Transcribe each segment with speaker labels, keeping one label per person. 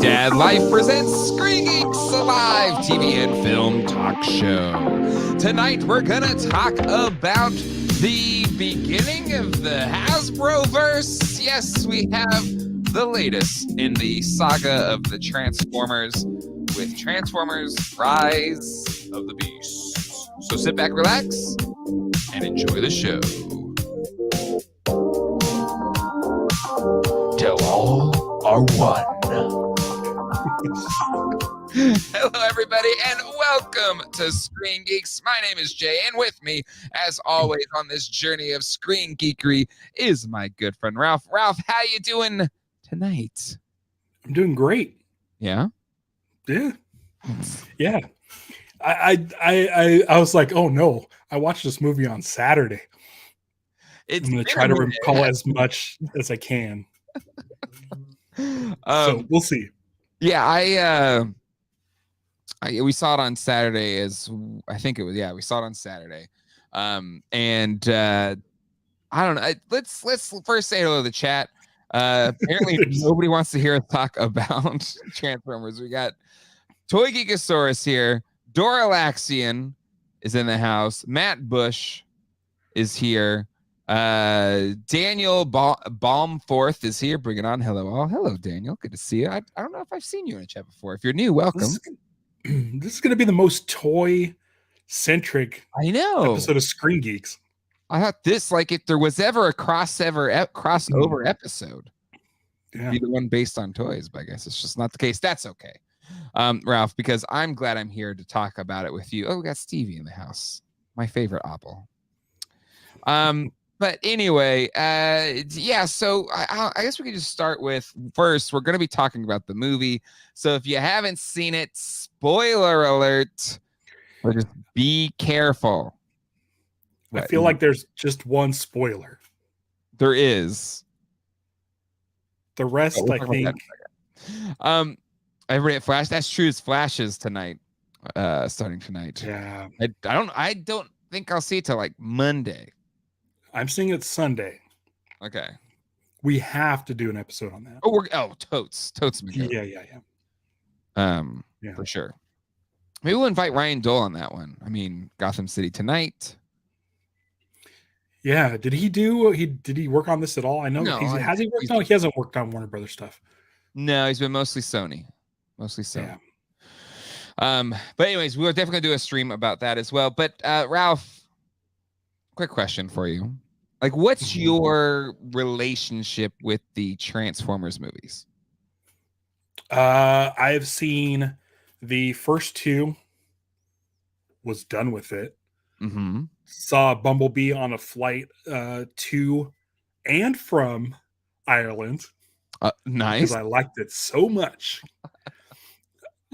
Speaker 1: Dad Life presents Screen Geeks, a live TV and film talk show. Tonight we're gonna talk about the beginning of the Hasbro-verse. Yes, we have the latest in the saga of the Transformers with Transformers Rise of the Beasts. So sit back, relax, and enjoy the show. Till all are one. Hello, everybody, and welcome to Screen Geeks. My name is Jay, and with me, as always, on this journey of screen geekery is my good friend Ralph. Ralph, how you doing tonight?
Speaker 2: I'm doing great.
Speaker 1: Yeah?
Speaker 2: Yeah. I was like, oh no, I watched this movie on Saturday. I'm going to try to recall as much as I can. So we'll see.
Speaker 1: Yeah, we saw it on Saturday we saw it on Saturday. And I don't know. Let's first say hello to the chat. Apparently nobody wants to hear us talk about Transformers. We got Toy Geekosaurus here. Doralaxian is in the house. Matt Bush is here. Daniel Baumforth is here. Bring it on. Hello all. Hello, Daniel. Good to see you. I don't know if I've seen you in a chat before. If you're new, welcome.
Speaker 2: This is going to be the most toy-centric episode of Screen Geeks.
Speaker 1: I thought this, like, if there was ever a crossover episode, be the one based on toys, but I guess it's just not the case. That's okay, Ralph, because I'm glad I'm here to talk about it with you. Oh, we got Stevie in the house, my favorite apple. But anyway, so I guess we could just start with, first, we're going to be talking about the movie. So if you haven't seen it, spoiler alert, but just be careful.
Speaker 2: I feel like there's just one spoiler.
Speaker 1: There is.
Speaker 2: The rest, I think.
Speaker 1: Everybody at Flash, that's true, as Flashes tonight, starting tonight.
Speaker 2: Yeah.
Speaker 1: I don't think I'll see it till like Monday.
Speaker 2: I'm seeing it Sunday.
Speaker 1: Okay.
Speaker 2: We have to do an episode on that.
Speaker 1: Totes.
Speaker 2: Yeah.
Speaker 1: For sure. Maybe we'll invite Ryan Dole on that one. I mean, Gotham City Tonight.
Speaker 2: Yeah. Did he work on this at all? I know.
Speaker 1: No,
Speaker 2: he hasn't worked on Warner Brothers stuff.
Speaker 1: No, he's been mostly Sony. Yeah. But anyways, we're definitely gonna do a stream about that as well. But Ralph, quick question for you. Like, what's your relationship with the Transformers movies?
Speaker 2: I've seen the first two, was done with it.
Speaker 1: Mm-hmm.
Speaker 2: Saw Bumblebee on a flight to and from Ireland.
Speaker 1: Nice.
Speaker 2: Because I liked it so much.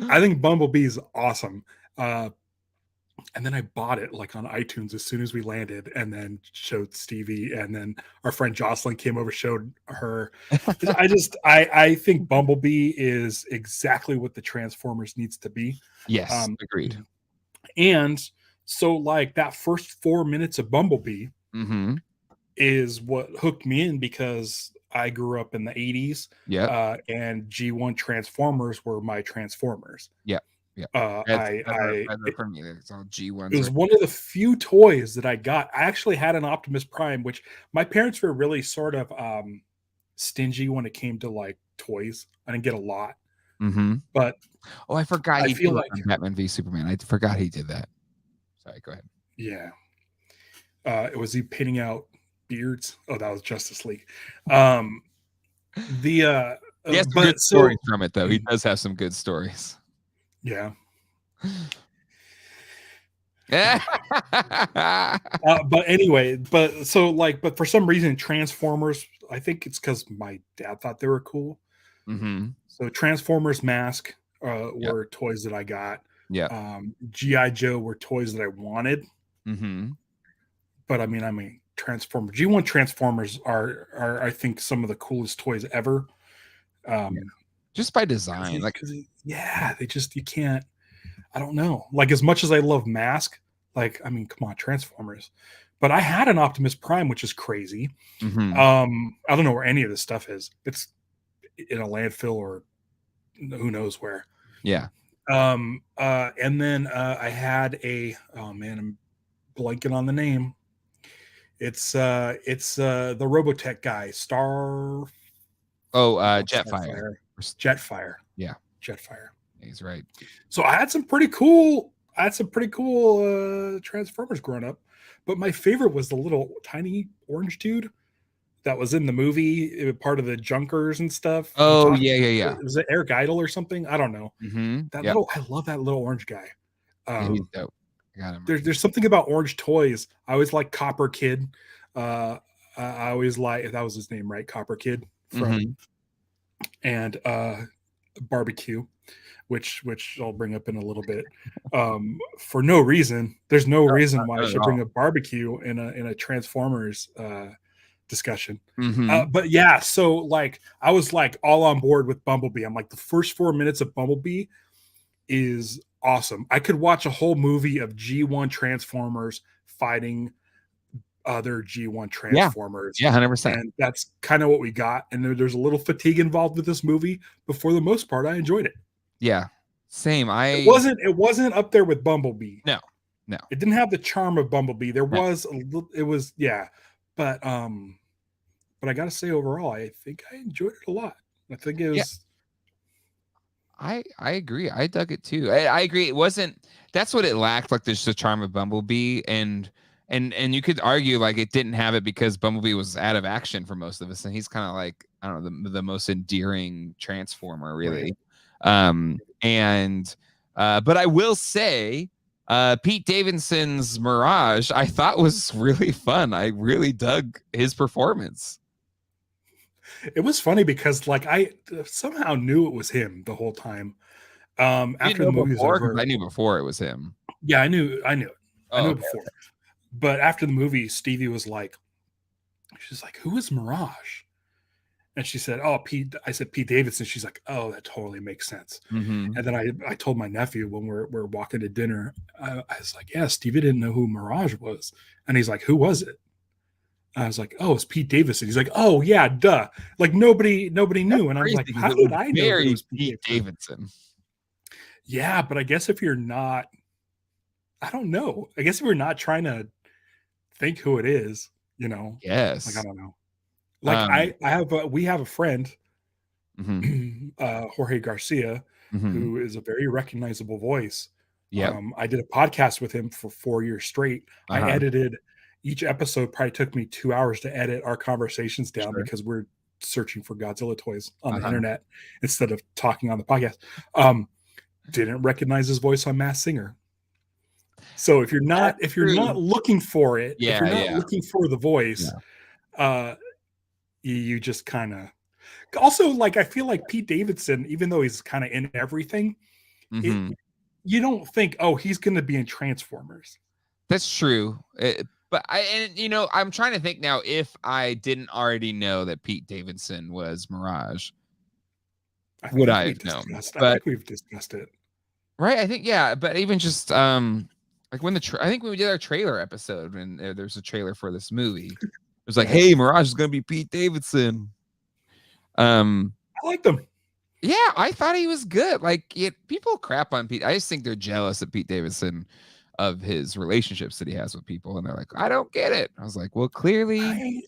Speaker 2: I think Bumblebee is awesome. And then I bought it like on iTunes as soon as we landed, and then showed Stevie, and then our friend Jocelyn came over, showed her. I think Bumblebee is exactly what the Transformers needs to be.
Speaker 1: Yes, agreed.
Speaker 2: And so, like, that first 4 minutes of Bumblebee is what hooked me in, because I grew up in the 80s.
Speaker 1: Yeah.
Speaker 2: And G1 Transformers were my Transformers.
Speaker 1: Yeah. Yeah. It's all G1s.
Speaker 2: It was one of the few toys that I got. I actually had an Optimus Prime, which my parents were really sort of stingy when it came to like toys. I didn't get a lot. But
Speaker 1: I forgot
Speaker 2: I feel like
Speaker 1: Batman v Superman. I forgot he did that. Sorry, go ahead.
Speaker 2: Yeah. Was he painting out beards? Oh, that was Justice League. He has
Speaker 1: some good stories from it, though. He does have some good stories.
Speaker 2: Yeah.
Speaker 1: But
Speaker 2: anyway, but for some reason, Transformers, I think it's because my dad thought they were cool. So Transformers Mask were toys that I got.
Speaker 1: Yeah.
Speaker 2: G.I. Joe were toys that I wanted. But I mean, Transformers, G1 Transformers are I think some of the coolest toys ever.
Speaker 1: Just by design,
Speaker 2: you can't. I don't know. Like, as much as I love Mask, like, I mean, come on, Transformers. But I had an Optimus Prime, which is crazy. I don't know where any of this stuff is. It's in a landfill or who knows where.
Speaker 1: Yeah.
Speaker 2: And then I had oh man, I'm blanking on the name. It's the Robotech guy,
Speaker 1: Jetfire.
Speaker 2: Jetfire.
Speaker 1: Yeah.
Speaker 2: Jetfire.
Speaker 1: He's right.
Speaker 2: So I had some pretty cool Transformers growing up, but my favorite was the little tiny orange dude that was in the movie, part of the Junkers and stuff.
Speaker 1: Oh, yeah.
Speaker 2: Was it Eric Idle or something? I don't know.
Speaker 1: Yeah.
Speaker 2: I love that little orange guy.
Speaker 1: Yeah, he's dope. I got him.
Speaker 2: There's something about orange toys. I always like Copper Kid. I always like, that was his name, right? Copper Kid from and Barbecue, which I'll bring up in a little bit. For no reason. There's no reason why I should bring up Barbecue in a Transformers discussion. But yeah, so like I was like all on board with Bumblebee. I'm like, the first 4 minutes of Bumblebee is awesome. I could watch a whole movie of G1 Transformers fighting other G1 Transformers.
Speaker 1: Yeah, 100%.
Speaker 2: And that's kind of what we got. And there's a little fatigue involved with this movie, but for the most part, I enjoyed it.
Speaker 1: Yeah, same.
Speaker 2: It wasn't up there with Bumblebee.
Speaker 1: No.
Speaker 2: It didn't have the charm of Bumblebee. There was but I gotta say, overall, I think I enjoyed it a lot. I think it was.
Speaker 1: I agree. I dug it too. I agree. It wasn't. That's what it lacked. Like there's the charm of Bumblebee, and you could argue like it didn't have it because Bumblebee was out of action for most of us, and he's kind of like, I don't know, the most endearing Transformer, really. Right. But I will say, Pete Davidson's Mirage, I thought was really fun. I really dug his performance.
Speaker 2: It was funny because like I somehow knew it was him the whole time. After the movie was over,
Speaker 1: I knew before it was him.
Speaker 2: Yeah, I knew it before. But after the movie, Stevie was like, she's like, "Who is Mirage?" And she said, "Oh, Pete." I said, "Pete Davidson." She's like, "Oh, that totally makes sense." And then I told my nephew when we're walking to dinner, I was like, "Yeah, Stevie didn't know who Mirage was," and he's like, "Who was it?" I was like, "Oh, it's Pete Davidson." He's like, "Oh yeah, duh." Like nobody knew, and I was like, "How did I know it was Pete Davidson?" Yeah, but I guess if you're not, I don't know. I guess if we're not trying to think who it is,
Speaker 1: yes,
Speaker 2: like I don't know. Like we have a friend, Jorge Garcia, who is a very recognizable voice.
Speaker 1: Yeah,
Speaker 2: I did a podcast with him for 4 years straight. I edited each episode. Probably took me 2 hours to edit our conversations down because we're searching for Godzilla toys on the internet instead of talking on the podcast. Didn't recognize his voice on Masked Singer. So if you're not looking for it, if you're not looking for the voice, you just kind of. Also, like I feel like Pete Davidson, even though he's kind of in everything, you don't think, oh, he's going to be in Transformers.
Speaker 1: That's true. But I'm trying to think now if I didn't already know that Pete Davidson was Mirage. Would I have known?
Speaker 2: I think we've discussed it.
Speaker 1: Right. I think, yeah. But even just like when I think when we did our trailer episode, and there's a trailer for this movie, it was like, hey, Mirage is going to be Pete Davidson.
Speaker 2: I liked him.
Speaker 1: Yeah, I thought he was good. Like people crap on Pete. I just think they're jealous of Pete Davidson, of his relationships that he has with people, and they're like, I don't get it. I was like, well, clearly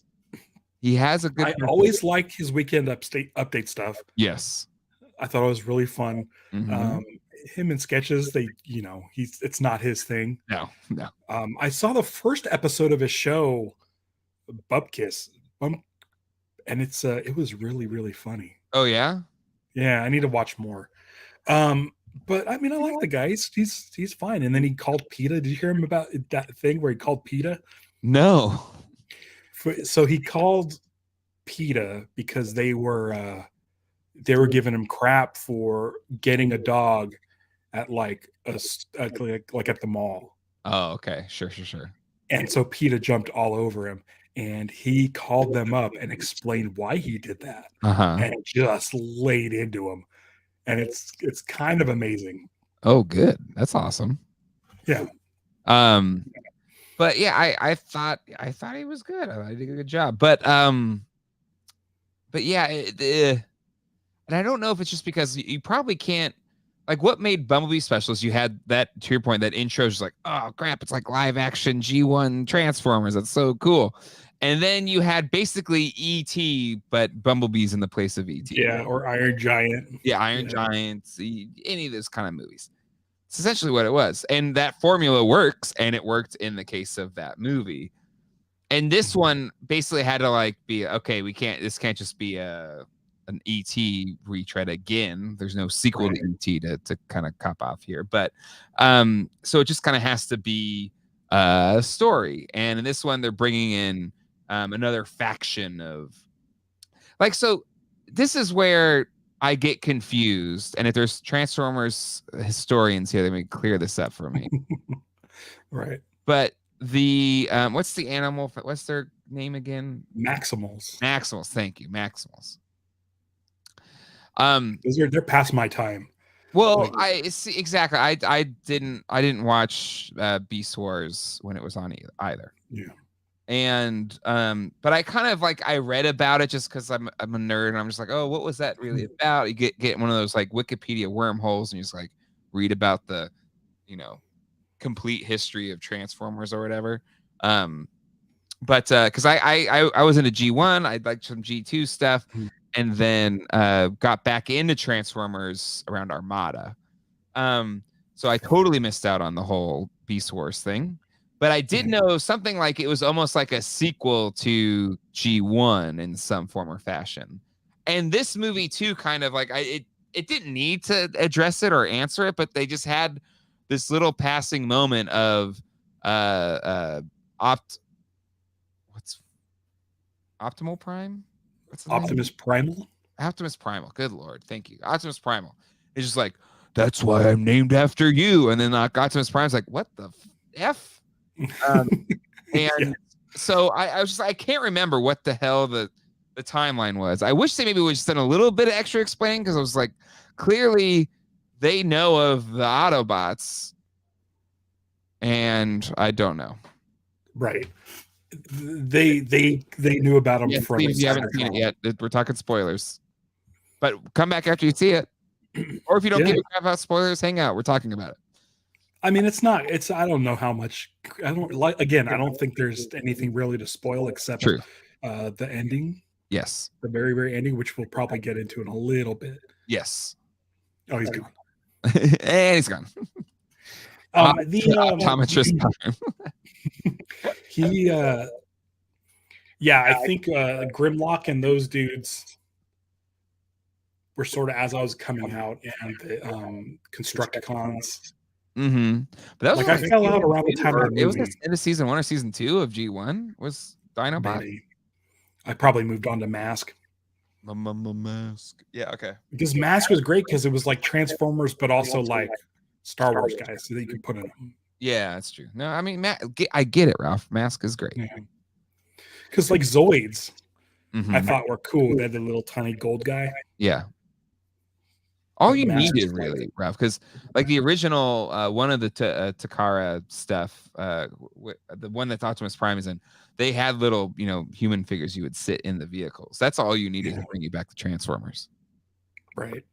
Speaker 1: he has a good.
Speaker 2: I always liked his weekend update stuff.
Speaker 1: Yes,
Speaker 2: I thought it was really fun. Him in sketches, it's not his thing.
Speaker 1: No.
Speaker 2: I saw the first episode of his show, Bupkis, and it was really, really funny.
Speaker 1: Oh yeah,
Speaker 2: yeah. I need to watch more. But I mean, I like the guy. He's fine. And then he called PETA. Did you hear him about that thing where he called PETA?
Speaker 1: No.
Speaker 2: So he called PETA because they were giving him crap for getting a dog at like at the mall.
Speaker 1: Oh, okay. Sure.
Speaker 2: And so PETA jumped all over him, and he called them up and explained why he did that, and just laid into him. And it's kind of amazing.
Speaker 1: Oh, good. That's awesome.
Speaker 2: Yeah.
Speaker 1: But yeah, I thought he was good. I did a good job. But yeah, And I don't know if it's just because you probably can't. Like, what made Bumblebee special is you had that, to your point, that intro is like, oh crap, it's like live action G1 Transformers. That's so cool. And then you had basically E.T., but Bumblebee's in the place of E.T.
Speaker 2: Yeah, or Iron Giant.
Speaker 1: Yeah, Iron Giants, any of those kind of movies. It's essentially what it was. And that formula works, and it worked in the case of that movie. And this one basically had to like be, okay, this can't just be an ET retread again. There's no sequel to ET to kind of cop off here. But so it just kind of has to be a story. And in this one, they're bringing in another faction of like, so this is where I get confused. And if there's Transformers historians here, they may clear this up for me.
Speaker 2: Right.
Speaker 1: But the what's the animal? What's their name again?
Speaker 2: Maximals.
Speaker 1: Maximals. Thank you, Maximals.
Speaker 2: They're past my time.
Speaker 1: Well, like, I see exactly. I didn't watch Beast Wars when it was on either.
Speaker 2: Yeah.
Speaker 1: And but I kind of like I read about it just because I'm a nerd and I'm just like, oh, what was that really about? You get one of those like Wikipedia wormholes and you just like read about the, complete history of Transformers or whatever. But because I was into G1, I liked some G2 stuff. And then got back into Transformers around Armada. So I totally missed out on the whole Beast Wars thing. But I did know something like it was almost like a sequel to G1 in some form or fashion. And this movie, too, kind of like it didn't need to address it or answer it, but they just had this little passing moment of Optimal Prime? What's the
Speaker 2: Optimus
Speaker 1: name?
Speaker 2: Primal?
Speaker 1: Optimus Primal. Good Lord. Thank you. Optimus Primal. It's just like, that's why I'm named after you. And then Optimus Prime's like, what the F? And so I was just, I can't remember what the hell the timeline was. I wish they maybe would just done a little bit of extra explaining because I was like, clearly they know of the Autobots. And I don't know.
Speaker 2: Right. They knew about them from.
Speaker 1: If you haven't seen it yet, we're talking spoilers. But come back after you see it, or if you don't give a crap about spoilers, hang out. We're talking about it.
Speaker 2: I mean, it's not. It's I don't know how much. I don't like. Again, I don't think there's anything really to spoil except the ending.
Speaker 1: Yes,
Speaker 2: the very very ending, which we'll probably get into in a little bit.
Speaker 1: Yes.
Speaker 2: Oh, he's gone.
Speaker 1: And he's gone.
Speaker 2: The
Speaker 1: optometrist time.
Speaker 2: He I think Grimlock and those dudes were sort of as I was coming out, and the Constructicons.
Speaker 1: Mm-hmm. But that was
Speaker 2: like I fell out around the time of the movie.
Speaker 1: It was the end of season 1 or season 2 of G1 was Dinobot.
Speaker 2: Maybe. I probably moved on to Mask.
Speaker 1: Mask. Yeah, okay.
Speaker 2: Because Mask was great because it was like Transformers, but also like Star Wars guys, so that you could put in them.
Speaker 1: Yeah, that's true. No, I mean, I get it, Ralph. Mask is great.
Speaker 2: Because like Zoids, I thought were cool. They had the little tiny gold guy.
Speaker 1: Yeah. All you needed, really, Ralph, because like the original one of the Takara stuff, the one that Optimus Prime is in, they had little, human figures you would sit in the vehicles. That's all you needed to bring you back to Transformers.
Speaker 2: Right.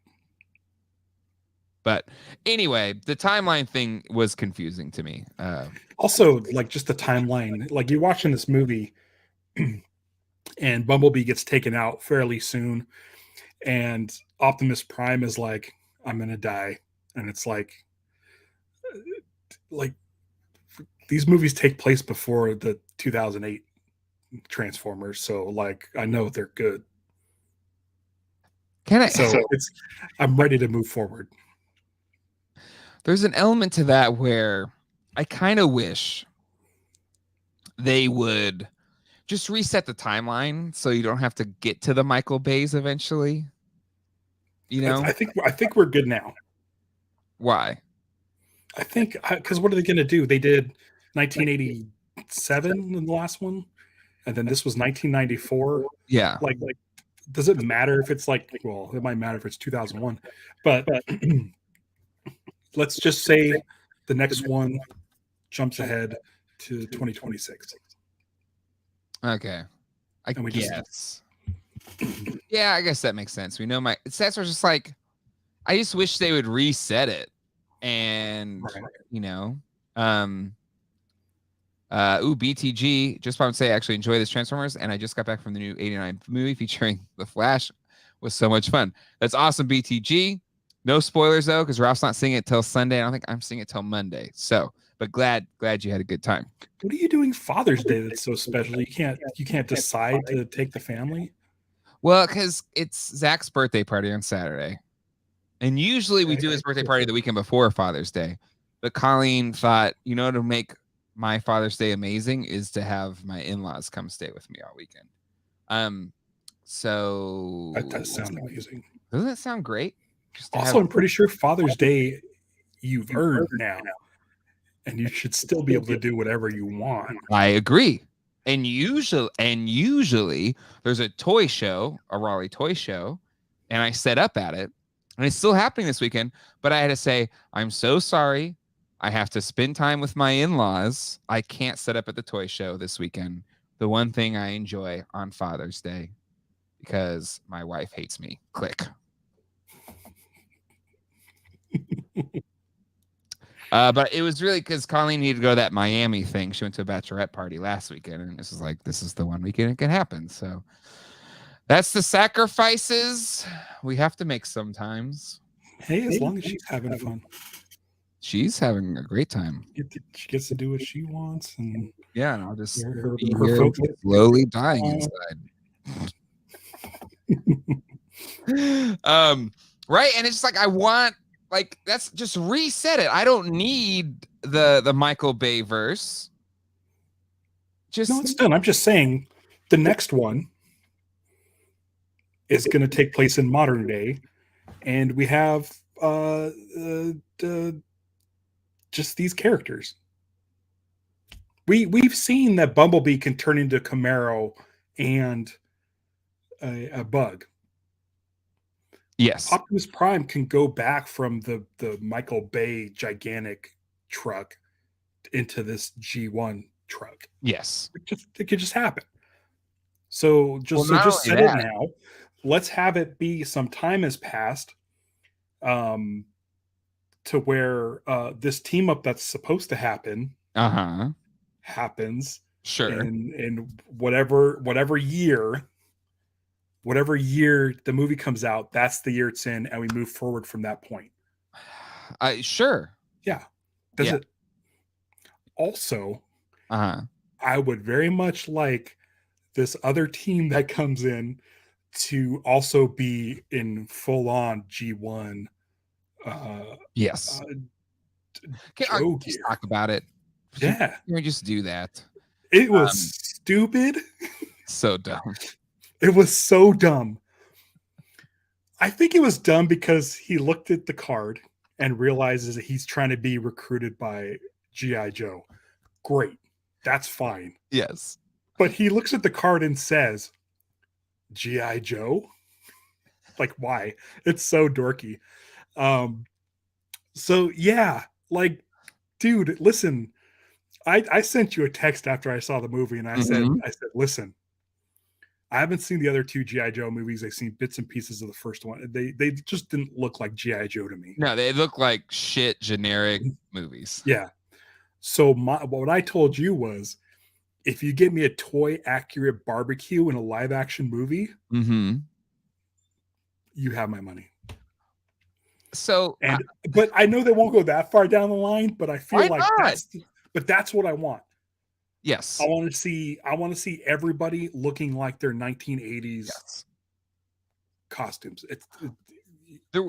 Speaker 1: But anyway, the timeline thing was confusing to me.
Speaker 2: Also, like just the timeline, like you're watching this movie and Bumblebee gets taken out fairly soon. And Optimus Prime is like, I'm going to die. And it's like these movies take place before the 2008 Transformers. So like, I know they're good. I'm ready to move forward.
Speaker 1: There's an element to that where I kind of wish they would just reset the timeline so you don't have to get to the Michael Bays eventually.
Speaker 2: I think we're good now.
Speaker 1: Why?
Speaker 2: I think because what are they going to do? They did 1987 in the last one, and then this was 1994.
Speaker 1: Yeah.
Speaker 2: Like, does it matter if it's like? Well, it might matter if it's 2001, but let's just say the next one jumps ahead to 2026.
Speaker 1: Okay. I guess. Yeah, I guess that makes sense. We know that's just like, I just wish they would reset it. And, you know, BTG, just want to say I actually enjoy this Transformers, and I just got back from the new 89 movie featuring The Flash. Was so much fun. That's awesome, BTG. No spoilers though, because Ralph's not seeing it till Sunday. I don't think I'm seeing it till Monday. So, but glad you had a good time.
Speaker 2: What are you doing Father's Day that's so special? You can't decide to take the family?
Speaker 1: Well, because it's Zach's birthday party on Saturday. And usually we do his birthday party the weekend before Father's Day. But Colleen thought, to make my Father's Day amazing is to have my in-laws come stay with me all weekend. So
Speaker 2: That does sound amazing.
Speaker 1: Doesn't it sound great?
Speaker 2: Also, I'm pretty sure Father's Day you've earned now, and you should still be able to do whatever you want.
Speaker 1: I agree. And usually there's a toy show, a Raleigh toy show, and I set up at it, and it's still happening this weekend. But I had to say, I'm so sorry. I have to spend time with my in-laws. I can't set up at the toy show this weekend. The one thing I enjoy on Father's Day, because my wife hates me. Click. But it was really because Colleen needed to go to that Miami thing. She went to a bachelorette party last weekend, and this is the one weekend it can happen. So that's the sacrifices we have to make sometimes.
Speaker 2: Hey, as long as she's having fun.
Speaker 1: She's having a great time.
Speaker 2: She gets to do what she wants, and
Speaker 1: yeah, and I'll just
Speaker 2: her
Speaker 1: folks slowly dying inside. Right, and it's just like I want. Like, that's just reset it. I don't need the Michael Bay verse.
Speaker 2: No, it's done. I'm just saying the next one is going to take place in modern day, and we have just these characters. We've seen that Bumblebee can turn into Camaro and a bug.
Speaker 1: Yes.
Speaker 2: Optimus Prime can go back from the Michael Bay gigantic truck into this G1 truck.
Speaker 1: Yes.
Speaker 2: It could just happen. So just set it now. Let's have it be some time has passed to where this team up that's supposed to happen happens.
Speaker 1: Sure.
Speaker 2: In whatever year the movie comes out, that's the year it's in, and we move forward from that point.
Speaker 1: Sure.
Speaker 2: Yeah. Does it also, I would very much like this other team that comes in to also be in full-on G1.
Speaker 1: Yes. Can I just talk about it?
Speaker 2: Yeah.
Speaker 1: Can we just do that?
Speaker 2: It was stupid.
Speaker 1: So dumb.
Speaker 2: It was so dumb. I think it was dumb because he looked at the card and realizes that he's trying to be recruited by G.I. Joe. Great. That's fine.
Speaker 1: Yes.
Speaker 2: But he looks at the card and says, G.I. Joe? Like, why? It's so dorky. So, yeah. Like, dude, listen. I sent you a text after I saw the movie, and I said, listen. I haven't seen the other two G.I. Joe movies. I've seen bits and pieces of the first one. They just didn't look like G.I. Joe to me.
Speaker 1: No, they look like shit generic movies.
Speaker 2: Yeah. So what I told you was, if you give me a toy accurate barbecue in a live action movie, you have my money.
Speaker 1: So,
Speaker 2: but I know they won't go that far down the line, but I feel like that's what I want.
Speaker 1: Yes.
Speaker 2: I want to see everybody looking like their 1980s costumes.
Speaker 1: There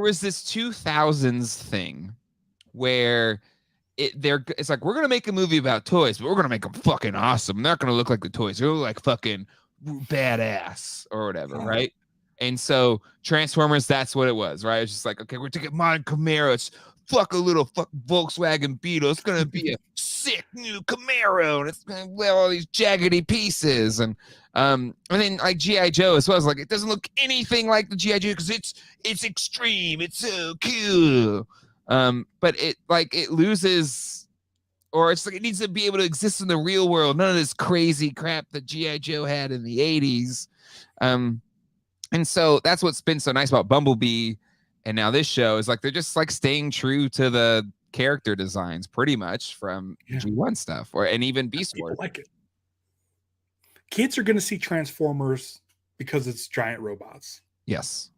Speaker 1: was this 2000s thing where it's like, we're going to make a movie about toys, but we're going to make them fucking awesome. They're not going to look like the toys. They're like fucking badass or whatever, right? And so Transformers, that's what it was, right? It's just like, okay, we're taking modern Camaros. Fuck a little Volkswagen Beetle. It's gonna be a sick new Camaro, and it's gonna have all these jaggedy pieces, and then like G.I. Joe as well. It's like, it doesn't look anything like the G.I. Joe because it's extreme. It's so cool. But it loses, or it's like it needs to be able to exist in the real world. None of this crazy crap that G.I. Joe had in the 80s. And so that's what's been so nice about Bumblebee and now this show is like they're just like staying true to the character designs pretty much from G1 stuff and even Beast Wars.
Speaker 2: People like it. Kids are going to see Transformers because it's giant robots.
Speaker 1: Yes.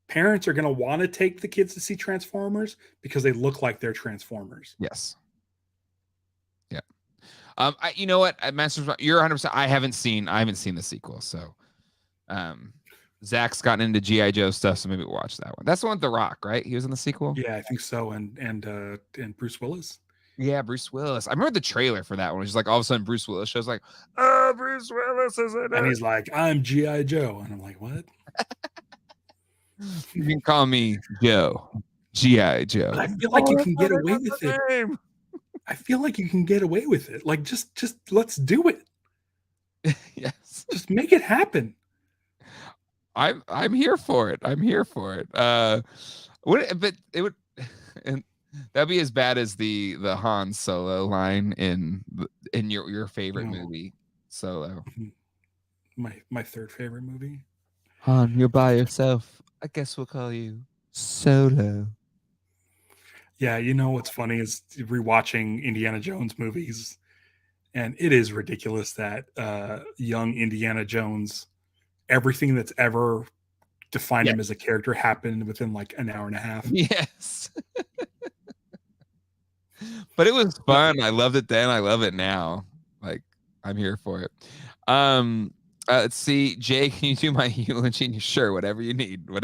Speaker 2: Parents are going to want to take the kids to see Transformers because they look like they're Transformers.
Speaker 1: Yes. Yeah. You know what, Masters, you're 100%. I haven't seen the sequel, so Zach's gotten into G.I. Joe stuff, so maybe we'll watch that one. That's the one with The Rock, right? He was in the sequel.
Speaker 2: Yeah, I think so. And Bruce Willis.
Speaker 1: Yeah, Bruce Willis. I remember the trailer for that one. It's like all of a sudden Bruce Willis shows like, oh, Bruce Willis is in it.
Speaker 2: And he's like, I'm G.I. Joe. And I'm like, what?
Speaker 1: You can call me Joe. G.I. Joe.
Speaker 2: But I feel like you can get away with it. I feel like you can get away with it. Like, just let's do it.
Speaker 1: Yes.
Speaker 2: Just make it happen.
Speaker 1: I'm here for it. I'm here for it. But it would and that'd be as bad as the Han Solo line in your favorite movie, Solo.
Speaker 2: My third favorite movie.
Speaker 1: Han, you're by yourself. I guess we'll call you Solo.
Speaker 2: Yeah, you know what's funny is rewatching Indiana Jones movies, and it is ridiculous that young Indiana Jones, everything that's ever defined him as a character happened within like an hour and a half.
Speaker 1: Yes. But it was fun. I loved it then. I love it now. Like, I'm here for it. Let's see, Jay, can you do my eulogy? Sure, whatever you need, my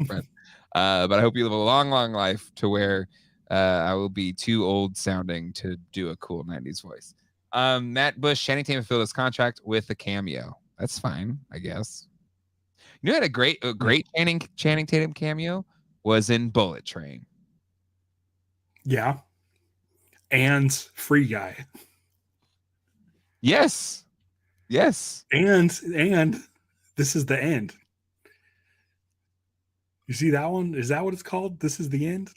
Speaker 1: friend. But I hope you live a long, long life to where I will be too old sounding to do a cool 90s voice. Matt Bush, Channing Tatum filled his contract with a cameo. That's fine, I guess. You know, had a great Channing Tatum cameo was in Bullet Train.
Speaker 2: Yeah. And Free Guy.
Speaker 1: Yes.
Speaker 2: And This Is the End. You see that one? Is that what it's called? This Is the End?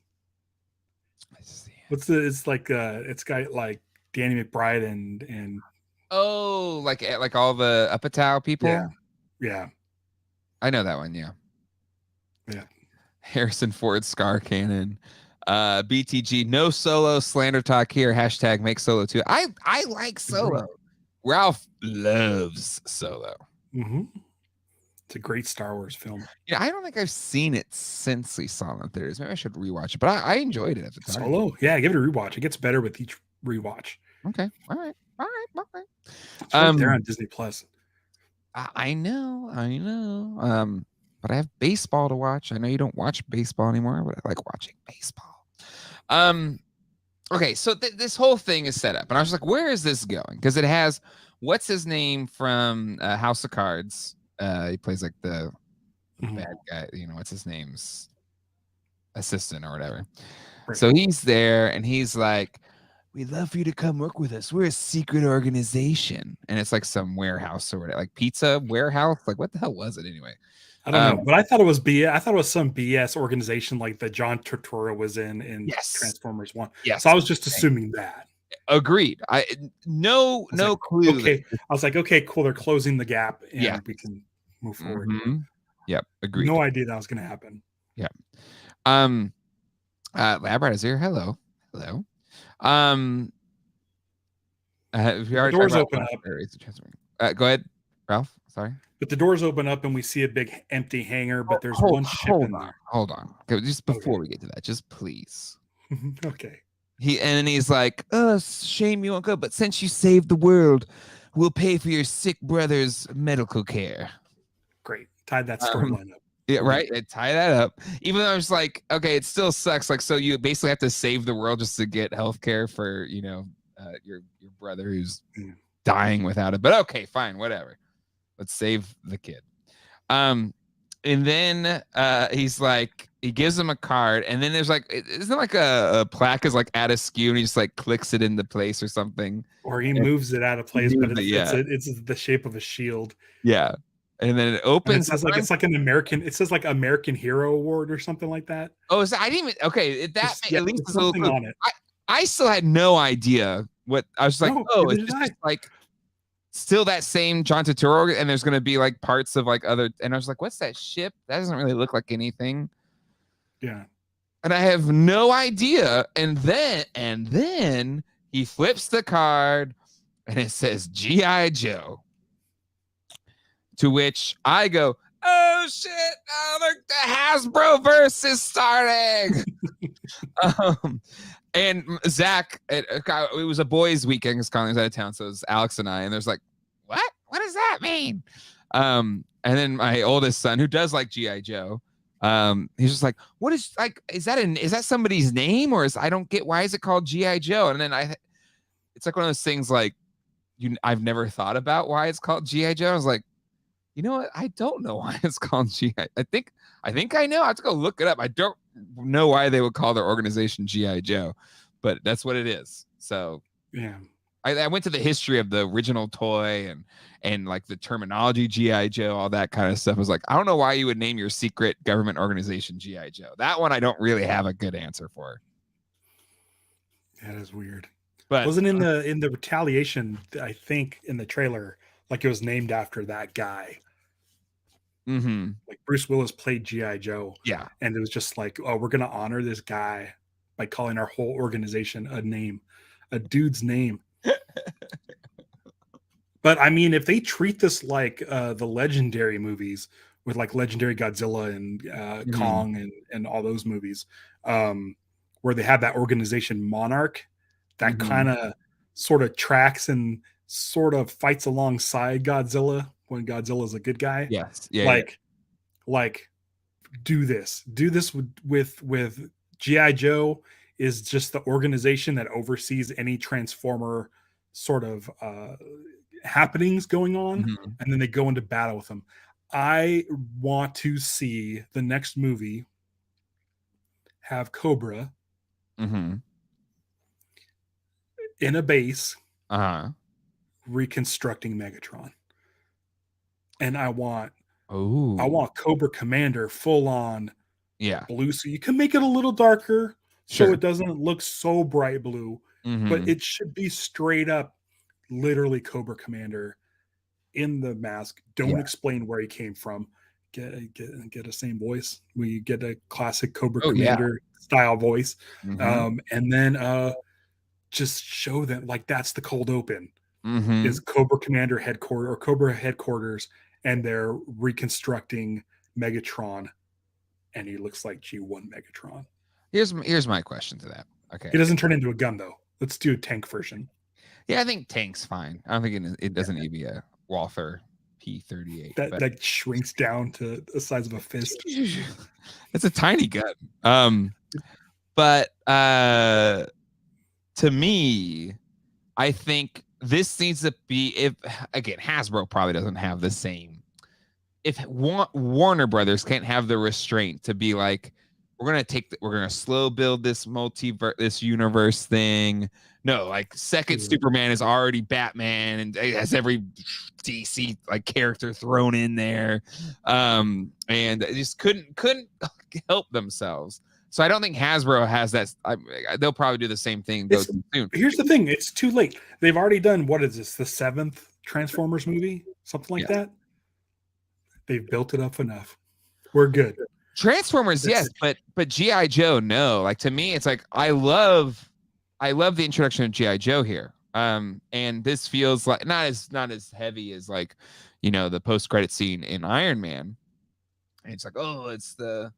Speaker 2: It's like it's got like Danny McBride and
Speaker 1: oh, like all the Apatow people?
Speaker 2: Yeah.
Speaker 1: I know that one, yeah. Harrison Ford Scar Cannon. BTG, no Solo slander talk here. Hashtag make Solo 2. I like Solo. Ralph loves Solo.
Speaker 2: Mm-hmm. It's a great Star Wars film.
Speaker 1: Yeah, I don't think I've seen it since we saw it in theaters. Maybe I should rewatch it, but I enjoyed it at the time.
Speaker 2: Solo? Yeah, give it a rewatch. It gets better with each rewatch.
Speaker 1: Okay. All right.
Speaker 2: It's right there on Disney Plus.
Speaker 1: I know. But I have baseball to watch. I know you don't watch baseball anymore, but I like watching baseball. Okay, so this whole thing is set up, and I was like, where is this going? Because it has what's his name from House of Cards. He plays like the bad guy, you know, what's his name's assistant or whatever. Right. So he's there and he's like, we'd love for you to come work with us. We're a secret organization. And it's like some warehouse or whatever, like pizza warehouse. Like, what the hell was it anyway?
Speaker 2: I don't know, but I thought it was BS. I thought it was some BS organization like the John Turturro was in Transformers 1.
Speaker 1: Yes.
Speaker 2: So I was just assuming that.
Speaker 1: Agreed. No clue.
Speaker 2: Okay. I was like, okay, cool. They're closing the gap and we can move forward.
Speaker 1: Mm-hmm. Yep. Agreed.
Speaker 2: No idea that was going to happen.
Speaker 1: Yeah. Lab is here. Hello.
Speaker 2: The doors open up.
Speaker 1: Go ahead, Ralph. Sorry.
Speaker 2: But the doors open up and we see a big empty hangar, but there's one ship in there.
Speaker 1: Hold on. Okay, just before we get to that, just please.
Speaker 2: Okay.
Speaker 1: He's like, oh, shame you won't go, but since you saved the world, we'll pay for your sick brother's medical care.
Speaker 2: Great. Tied that storyline up.
Speaker 1: Yeah, right. Tie that up. Even though I was like, okay, it still sucks. Like, so you basically have to save the world just to get health care for, you know, your brother who's dying without it. But okay, fine, whatever. Let's save the kid. And then he's like, he gives him a card, and then there's like, isn't like a plaque is like at a skew, and he just like clicks it into place or something.
Speaker 2: Or he moves it out of place, but it's the shape of a shield.
Speaker 1: Yeah. And then it opens.
Speaker 2: And it says like American Hero Award or something like that.
Speaker 1: Oh, I didn't even. Okay, at least it's
Speaker 2: something on it.
Speaker 1: I still had no idea what I was like.
Speaker 2: No,
Speaker 1: oh, it's just like still that same John Turturro, and there's going to be like parts of like other. And I was like, what's that ship? That doesn't really look like anything.
Speaker 2: Yeah.
Speaker 1: And I have no idea. And then he flips the card, and it says G.I. Joe. To which I go, oh shit! Oh, the Hasbro verse is starting. And Zach, it was a boys' weekend because Colin was out of town, so it was Alex and I. And there's like, what? What does that mean? And then my oldest son, who does like GI Joe, he's just like, what is like? Is that somebody's name, or I don't get why is it called GI Joe? And then it's like one of those things like I've never thought about why it's called GI Joe. I was like, you know what? I don't know why it's called GI. I think I know. I have to go look it up. I don't know why they would call their organization GI Joe, but that's what it is. So
Speaker 2: yeah,
Speaker 1: I went to the history of the original toy and like the terminology GI Joe, all that kind of stuff. I was like, I don't know why you would name your secret government organization GI Joe. That one I don't really have a good answer for.
Speaker 2: That is weird.
Speaker 1: But
Speaker 2: wasn't in the retaliation, I think in the trailer, like it was named after that guy.
Speaker 1: Mm-hmm.
Speaker 2: Like Bruce Willis played G.I. Joe.
Speaker 1: Yeah.
Speaker 2: And it was just like, oh, we're gonna honor this guy by calling our whole organization a dude's name. But I mean, if they treat this like the Legendary movies with like Legendary Godzilla and Kong and all those movies, where they have that organization Monarch that kind of sort of tracks and sort of fights alongside Godzilla when Godzilla is a good guy.
Speaker 1: Yes. Yeah.
Speaker 2: Like do this with G.I. Joe is just the organization that oversees any Transformer sort of happenings going on, and then they go into battle with them. I want to see the next movie have Cobra in a base reconstructing Megatron. And I want Cobra Commander full on blue. So you can make it a little darker so it doesn't look so bright blue, but it should be straight up literally Cobra Commander in the mask. Don't explain where he came from. Get a same voice. We get a classic Cobra Commander style voice. And then just show them like that's the cold open is Cobra Commander headquarters or Cobra headquarters, and they're reconstructing Megatron, and he looks like G1 Megatron.
Speaker 1: Here's my question to that. Okay,
Speaker 2: he doesn't turn into a gun though. Let's do a tank version.
Speaker 1: Yeah, I think tank's fine. I don't think it doesn't need to be a Walther P-38
Speaker 2: that shrinks down to the size of a fist.
Speaker 1: It's a tiny gun. But to me, I think this needs to be, if again, Hasbro probably doesn't have the same. If Warner Brothers can't have the restraint to be like, we're gonna slow build this this universe thing. No, like second Superman is already Batman and it has every DC like character thrown in there, and they just couldn't help themselves. So I don't think Hasbro has that. They'll probably do the same thing. Soon.
Speaker 2: Here's the thing: it's too late. They've already done what is this? The 7th Transformers movie, something like that. They've built it up enough. We're good.
Speaker 1: Transformers, yes, but G.I. Joe, no. Like to me, it's like I love the introduction of G.I. Joe here. And this feels like not as heavy as like, the post-credit scene in Iron Man. And it's like, oh, it's the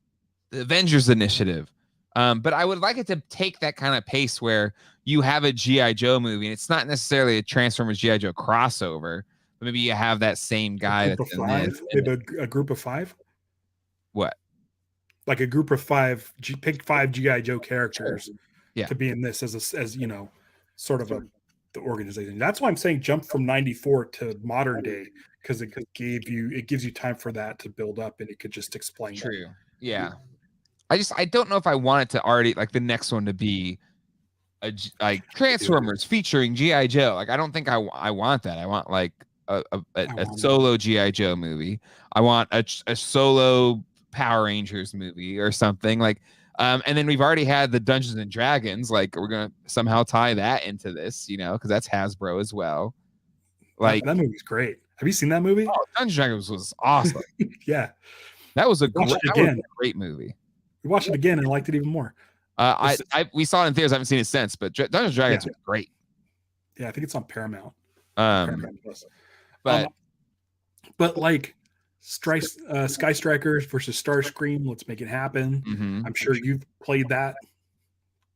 Speaker 1: Avengers initiative. But I would like it to take that kind of pace where you have a G.I. Joe movie, and it's not necessarily a Transformers G.I. Joe crossover, but maybe you have that same guy.
Speaker 2: A group of 5?
Speaker 1: What?
Speaker 2: Like a group of 5, pick 5 G.I. Joe characters to be in this as sort of the organization. That's why I'm saying jump from 94 to modern day, because it gives you time for that to build up, and it could just explain.
Speaker 1: True. Yeah. I don't know if I want it to already like the next one to be like Transformers featuring G.I. Joe. Like I don't think I want that. I want like a solo G.I. Joe movie. I want a solo Power Rangers movie or something like. And then we've already had the Dungeons and Dragons. Like we're gonna somehow tie that into this, because that's Hasbro as well. Like
Speaker 2: that movie's great. Have you seen that movie?
Speaker 1: Oh, Dungeons and Dragons was awesome.
Speaker 2: Yeah,
Speaker 1: That was a
Speaker 2: again.
Speaker 1: great movie.
Speaker 2: We watched it again and liked it even more.
Speaker 1: We saw it in theaters. I haven't seen it since, but Dungeons and Dragons was great.
Speaker 2: Yeah, I think it's on Paramount.
Speaker 1: Paramount Plus. But
Speaker 2: like Sky Strikers versus Starscream, let's make it happen. I'm sure you've played that.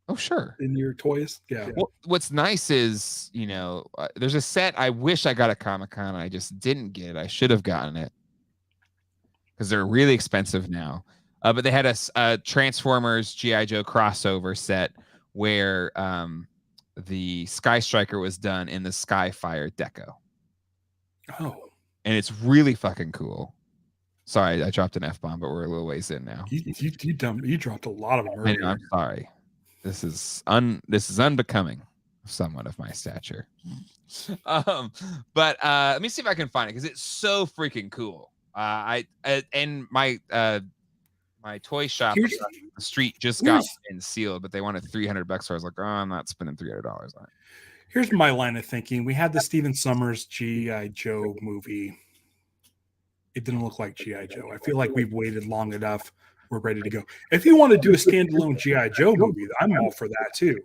Speaker 1: Oh, sure.
Speaker 2: In your toys. Yeah.
Speaker 1: Well, what's nice is, there's a set I wish I got at Comic-Con. I just didn't get it. I should have gotten it because they're really expensive now. But they had a Transformers G.I. Joe crossover set where the Sky Striker was done in the Skyfire deco.
Speaker 2: Oh.
Speaker 1: And it's really fucking cool. Sorry, I dropped an F-bomb, but we're a little ways in now.
Speaker 2: You dropped a lot of them earlier.
Speaker 1: I'm sorry. This is unbecoming of someone of my stature. But let me see if I can find it because it's so freaking cool. And my toy shop on the street just got in sealed, but they wanted $300, so I was like, oh, I'm not spending $300 on it.
Speaker 2: Here's my line of thinking. We had the Stephen Sommers G.I. Joe movie. It didn't look like G.I. Joe. I feel like we've waited long enough. We're ready to go. If you want to do a standalone G.I. Joe movie, I'm all for that too.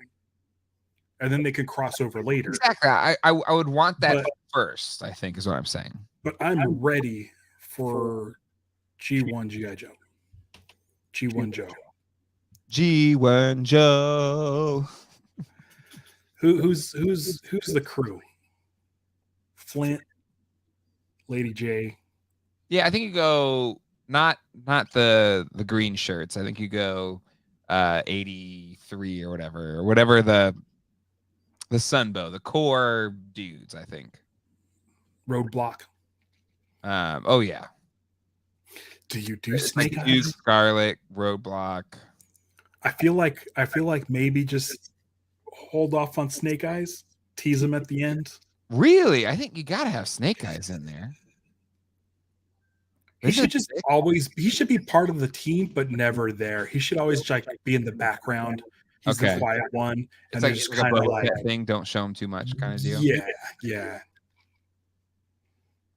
Speaker 2: And then they can cross over later.
Speaker 1: Exactly. I would want that first, I think, is what I'm saying.
Speaker 2: But I'm ready for G1 G.I. Joe. G1 Joe.
Speaker 1: G1 Joe.
Speaker 2: Who's the crew? Flint, Lady J.
Speaker 1: Yeah, I think you go not the green shirts. I think you go 83 or whatever the Sunbow, the core dudes, I think.
Speaker 2: Roadblock.
Speaker 1: Oh yeah.
Speaker 2: Do you do Snake Eyes?
Speaker 1: Scarlet, Roadblock.
Speaker 2: I feel like maybe just hold off on Snake Eyes, tease him at the end.
Speaker 1: Really? I think you gotta have Snake Eyes in there.
Speaker 2: He should be part of the team, but never there. He should always like be in the background. He's the quiet one.
Speaker 1: It's like just kind of like thing. Don't show him too much, kind of deal.
Speaker 2: Yeah.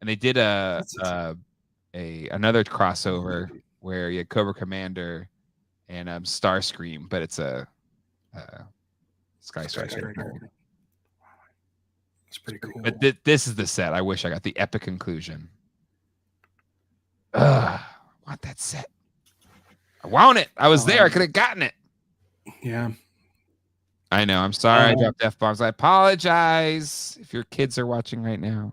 Speaker 1: And they did another crossover where you had Cobra Commander and Starscream, but it's a Sky Striker.
Speaker 2: That's pretty cool.
Speaker 1: But this is the set. I wish I got the epic conclusion. I want that set. I want it. I was there. I could have gotten it.
Speaker 2: Yeah.
Speaker 1: I know. I'm sorry I dropped F-bombs. I apologize if your kids are watching right now.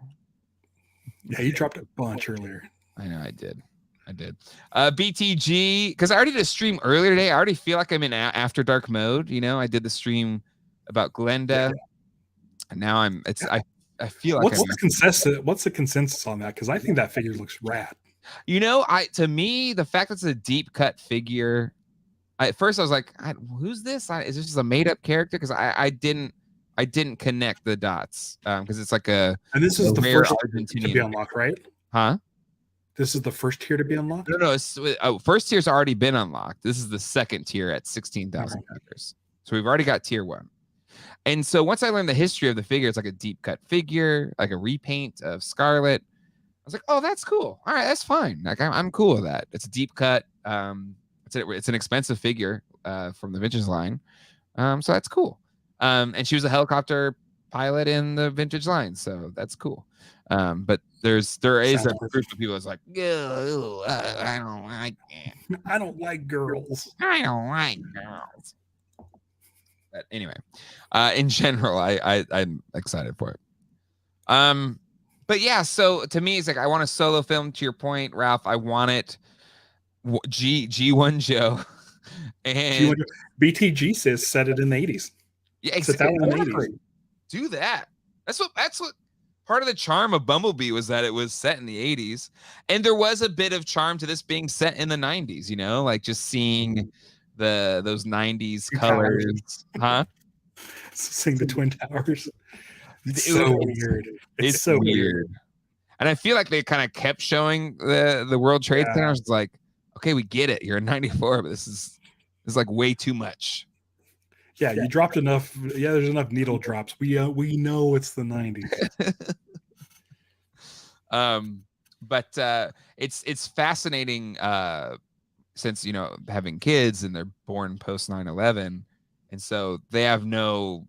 Speaker 2: Yeah, you dropped a bunch earlier.
Speaker 1: I know I did. BTG, because I already did a stream earlier today. I already feel like I'm in After Dark mode. I did the stream about Glenda. And now I feel like
Speaker 2: what's the consensus on that? Because I think that figure looks rad.
Speaker 1: To me, the fact that it's a deep cut figure, at first I was like, who's this? Is this just a made up character? Because I didn't connect the dots. Because it's like and
Speaker 2: this is the first Argentinian to be unlocked, right?
Speaker 1: Huh?
Speaker 2: This is the first tier to be unlocked?
Speaker 1: No. First tier's already been unlocked. This is the second tier at 16,000 figures. So we've already got tier 1. And so once I learned the history of the figure, it's like a deep cut figure, like a repaint of Scarlet. I was like, oh, that's cool. All right, that's fine. Like I'm cool with that. It's a deep cut. It's an expensive figure from the vintage line. So that's cool. And she was a helicopter pilot in the vintage line, so that's cool. But there is a group of people that's like, I don't like it.
Speaker 2: I don't like girls.
Speaker 1: I don't like girls. But anyway, in general, I'm excited for it. But yeah, so to me, it's like I want a solo film. To your point, Ralph, I want it. G1 Joe and
Speaker 2: BTG says set it in the 80s.
Speaker 1: Yeah, exactly. Do that. That's what part of the charm of Bumblebee was, that it was set in the 80s, and there was a bit of charm to this being set in the 90s. Like just seeing those 90s colors, huh?
Speaker 2: Seeing the Twin Towers. It's so weird.
Speaker 1: It's so weird. And I feel like they kind of kept showing the World Trade Center. It's like, okay, we get it. You're in 94, but this is like way too much.
Speaker 2: Yeah, you dropped enough. Yeah, there's enough needle drops. We know it's the 90s.
Speaker 1: But it's fascinating since having kids and they're born post 9/11, and so they have no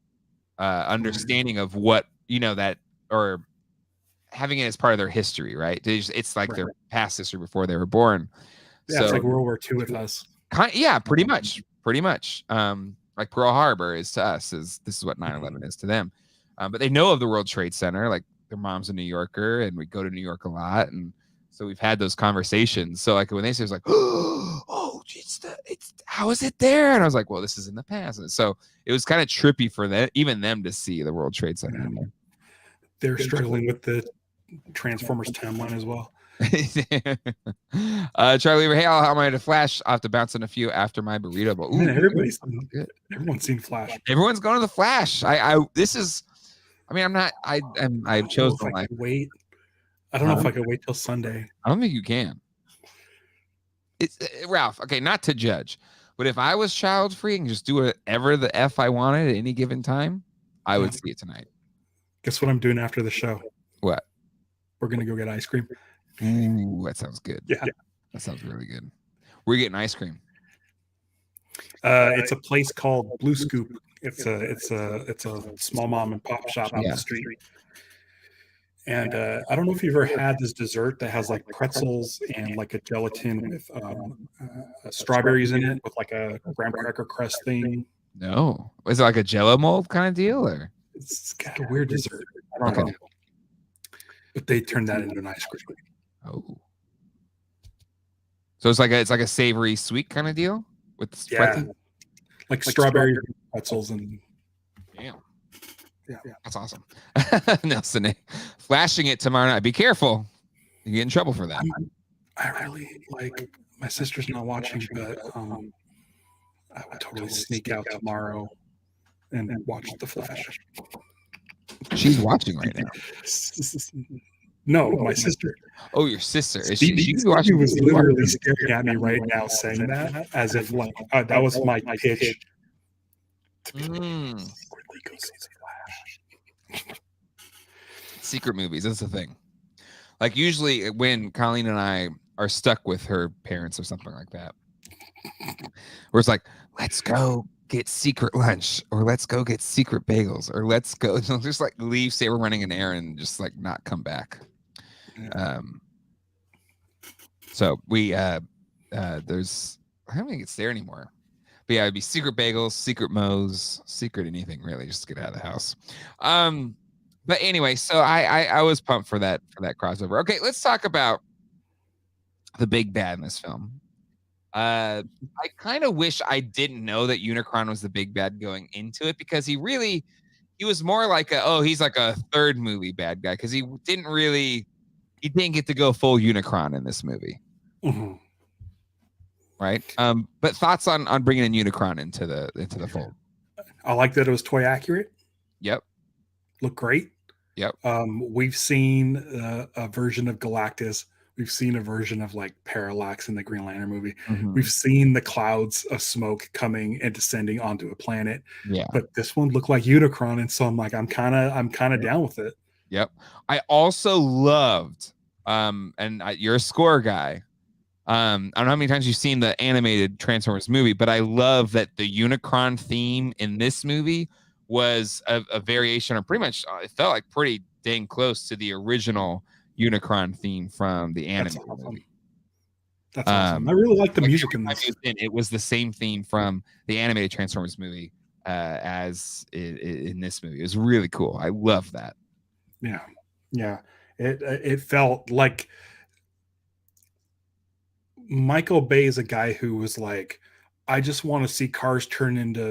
Speaker 1: understanding of what that, or having it as part of their history, right? It's like their past history before they were born.
Speaker 2: Yeah, it's like World War II with us.
Speaker 1: Yeah, pretty much. Like Pearl Harbor is to us, this is what 9/11 is to them. But they know of the World Trade Center. Like their mom's a New Yorker, and we go to New York a lot, and so we've had those conversations. So like when they say it's like, oh, it's how is it there? And I was like, well, this is in the past. And so it was kind of trippy for them, even them, to see the World Trade Center in there.
Speaker 2: They're struggling with the Transformers timeline as well.
Speaker 1: Charlie, hey, how am I to Flash? I have to bounce on a few after my burrito. But
Speaker 2: man, everyone's seen Flash.
Speaker 1: Everyone's going to the Flash. I've chosen
Speaker 2: life. Wait. I don't know if I could wait till Sunday.
Speaker 1: I don't think you can. It's Ralph. Okay, not to judge, but if I was child free and just do whatever the F I wanted at any given time, I would see it tonight.
Speaker 2: Guess what I'm doing after the show?
Speaker 1: What?
Speaker 2: We're gonna go get ice cream.
Speaker 1: Ooh, that sounds good.
Speaker 2: Yeah,
Speaker 1: that sounds really good. We're getting ice cream.
Speaker 2: It's a place called Blue Scoop. It's a small mom and pop shop on the street. And I don't know if you've ever had this dessert that has like pretzels and like a gelatin with strawberries in it with like a graham cracker crust thing.
Speaker 1: No, is it like a Jello mold kind of deal, or
Speaker 2: it's got a weird dessert? I don't know. But they turned that into an ice cream.
Speaker 1: Oh, so it's like a savory sweet kind of deal with
Speaker 2: like strawberry pretzels and
Speaker 1: yeah, that's awesome. Nelson, flashing it tomorrow night. Be careful, you get in trouble for that.
Speaker 2: I really like. My sister's not watching, but I would totally sneak out tomorrow and watch The Flash.
Speaker 1: She's watching right now.
Speaker 2: No, my sister.
Speaker 1: Oh, your sister. Is
Speaker 2: she's watching? She was literally staring at me right now, saying that as if like that was my pitch. Secretly go see The Flash.
Speaker 1: Secret movies. That's the thing. Like usually when Colleen and I are stuck with her parents or something like that, where it's like, let's go get secret lunch, or let's go get secret bagels, or let's go just like leave, say we're running an errand, and just like not come back. So we there's, I don't think it's there anymore, but yeah, it'd be secret bagels, secret Moe's, secret anything really, just to get out of the house. But anyway, so I was pumped for that crossover. Okay, let's talk about the big bad in this film. I kind of wish I didn't know that Unicron was the big bad going into it, because he was more like he's like a third movie bad guy, because he didn't get to go full Unicron in this movie.
Speaker 2: Mm-hmm.
Speaker 1: Right. But thoughts on bringing in Unicron into the fold?
Speaker 2: I like that it was toy accurate.
Speaker 1: Yep.
Speaker 2: Looked great.
Speaker 1: Yep.
Speaker 2: We've seen a version of Galactus. We've seen a version of like Parallax in the Green Lantern movie. Mm-hmm. We've seen the clouds of smoke coming and descending onto a planet.
Speaker 1: Yeah.
Speaker 2: But this one looked like Unicron, and so I'm like, I'm kind of down with it.
Speaker 1: Yep. I also loved, and you're a score guy. I don't know how many times you've seen the animated Transformers movie, but I love that the Unicron theme in this movie was a variation, or pretty much it felt like pretty dang close to the original Unicron theme from the animated movie.
Speaker 2: That's awesome. I really like the music in this.
Speaker 1: It was the same theme from the animated Transformers movie as in this movie. It was really cool. I love that.
Speaker 2: Yeah. It felt like Michael Bay is a guy who was like, I just want to see cars turn into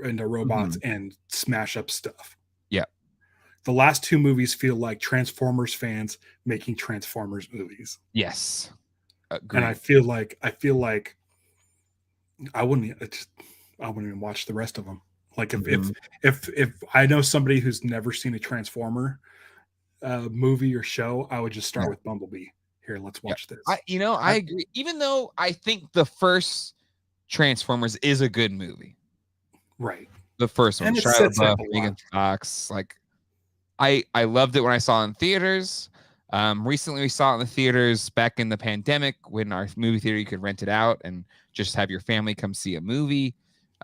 Speaker 2: into robots and smash up stuff.
Speaker 1: Yeah.
Speaker 2: The last two movies feel like Transformers fans making Transformers movies.
Speaker 1: Yes.
Speaker 2: Agreed. And I feel like I wouldn't even watch the rest of them. Like if I know somebody who's never seen a Transformer movie or show, I would just start with Bumblebee. Here, let's watch this.
Speaker 1: I agree. Even though I think the first Transformers is a good movie.
Speaker 2: Right.
Speaker 1: The first one. Shia LaBeouf, Megan Fox. Like I loved it when I saw it in theaters. Recently, we saw it in the theaters back in the pandemic when our movie theater you could rent it out and just have your family come see a movie.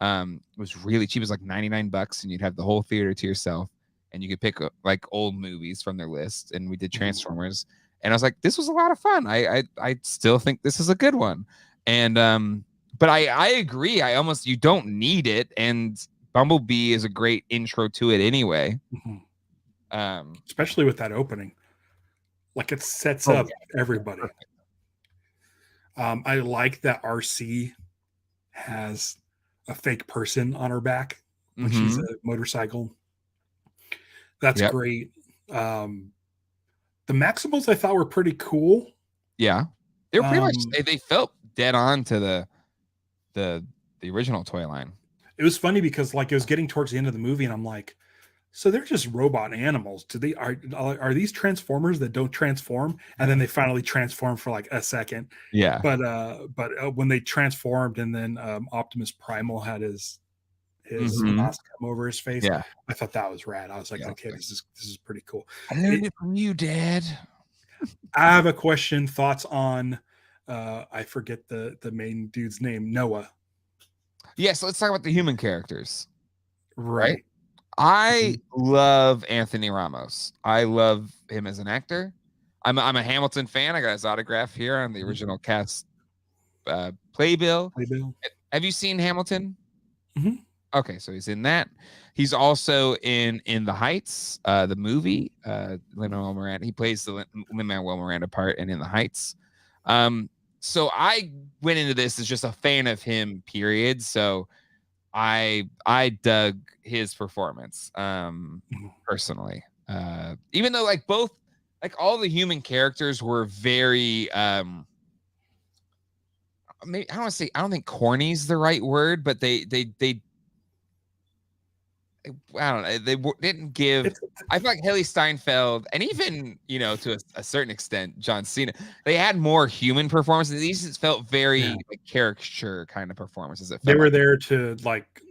Speaker 1: It was really cheap. It was like $99, and you'd have the whole theater to yourself, and you could pick like old movies from their list. And we did Transformers, and I was like, this was a lot of fun. I still think this is a good one. And but I agree. You don't need it, and Bumblebee is a great intro to it anyway.
Speaker 2: Especially with that opening. Like it sets
Speaker 1: Oh,
Speaker 2: up
Speaker 1: yeah.
Speaker 2: everybody. I like that RC has a fake person on her back when she's a motorcycle. That's great. The Maximals I thought were pretty cool.
Speaker 1: Yeah, they were pretty much they felt dead on to the original toy line.
Speaker 2: It was funny because like it was getting towards the end of the movie, and I'm like, so they're just robot animals. Are these Transformers that don't transform? And then they finally transform for like a second.
Speaker 1: Yeah.
Speaker 2: But when they transformed, and then Optimus Primal had his mask come over his face.
Speaker 1: Yeah.
Speaker 2: I thought that was rad. I was like, okay, this is pretty cool.
Speaker 1: I learned it from you, Dad.
Speaker 2: I have a question. Thoughts on I forget the main dude's name, Noah.
Speaker 1: Yeah, so let's talk about the human characters.
Speaker 2: Right.
Speaker 1: I love Anthony Ramos. I love him as an actor. I'm a Hamilton fan. I got his autograph here on the original cast playbill. Have you seen Hamilton?
Speaker 2: Mm-hmm.
Speaker 1: Okay, so he's in that. He's also in The Heights, the movie. Lin-Manuel Miranda. He plays the Lin-Manuel Miranda part in The Heights. So I went into this as just a fan of him, period. So I dug his performance personally. Even though like all the human characters were very maybe I don't think corny is the right word, but they I don't know. They didn't give. I feel like Haley Steinfeld, and even to a certain extent, John Cena, they had more human performances. These felt very like caricature kind of performances.
Speaker 2: They were there to like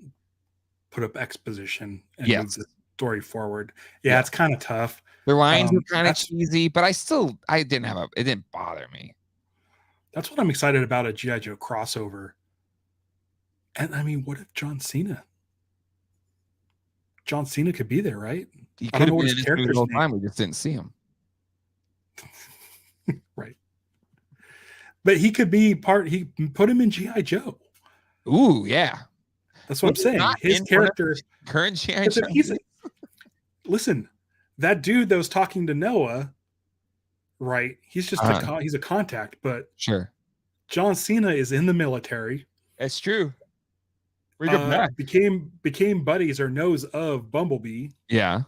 Speaker 2: put up exposition and move the story forward. Yeah, it's kind of tough.
Speaker 1: Their lines were kind of cheesy, but it didn't bother me.
Speaker 2: That's what I'm excited about a G.I. Joe crossover. And I mean, what if John Cena could be there, right?
Speaker 1: He could have been in this movie the whole time. We just didn't see him.
Speaker 2: Right. But he could be he put him in G.I. Joe.
Speaker 1: Ooh, yeah.
Speaker 2: That's what I'm saying. His character,
Speaker 1: current G.I. Joe.
Speaker 2: Listen, that dude that was talking to Noah, right? He's just he's a contact, but
Speaker 1: sure.
Speaker 2: John Cena is in the military.
Speaker 1: That's true.
Speaker 2: Became buddies or knows of Bumblebee.
Speaker 1: Yeah.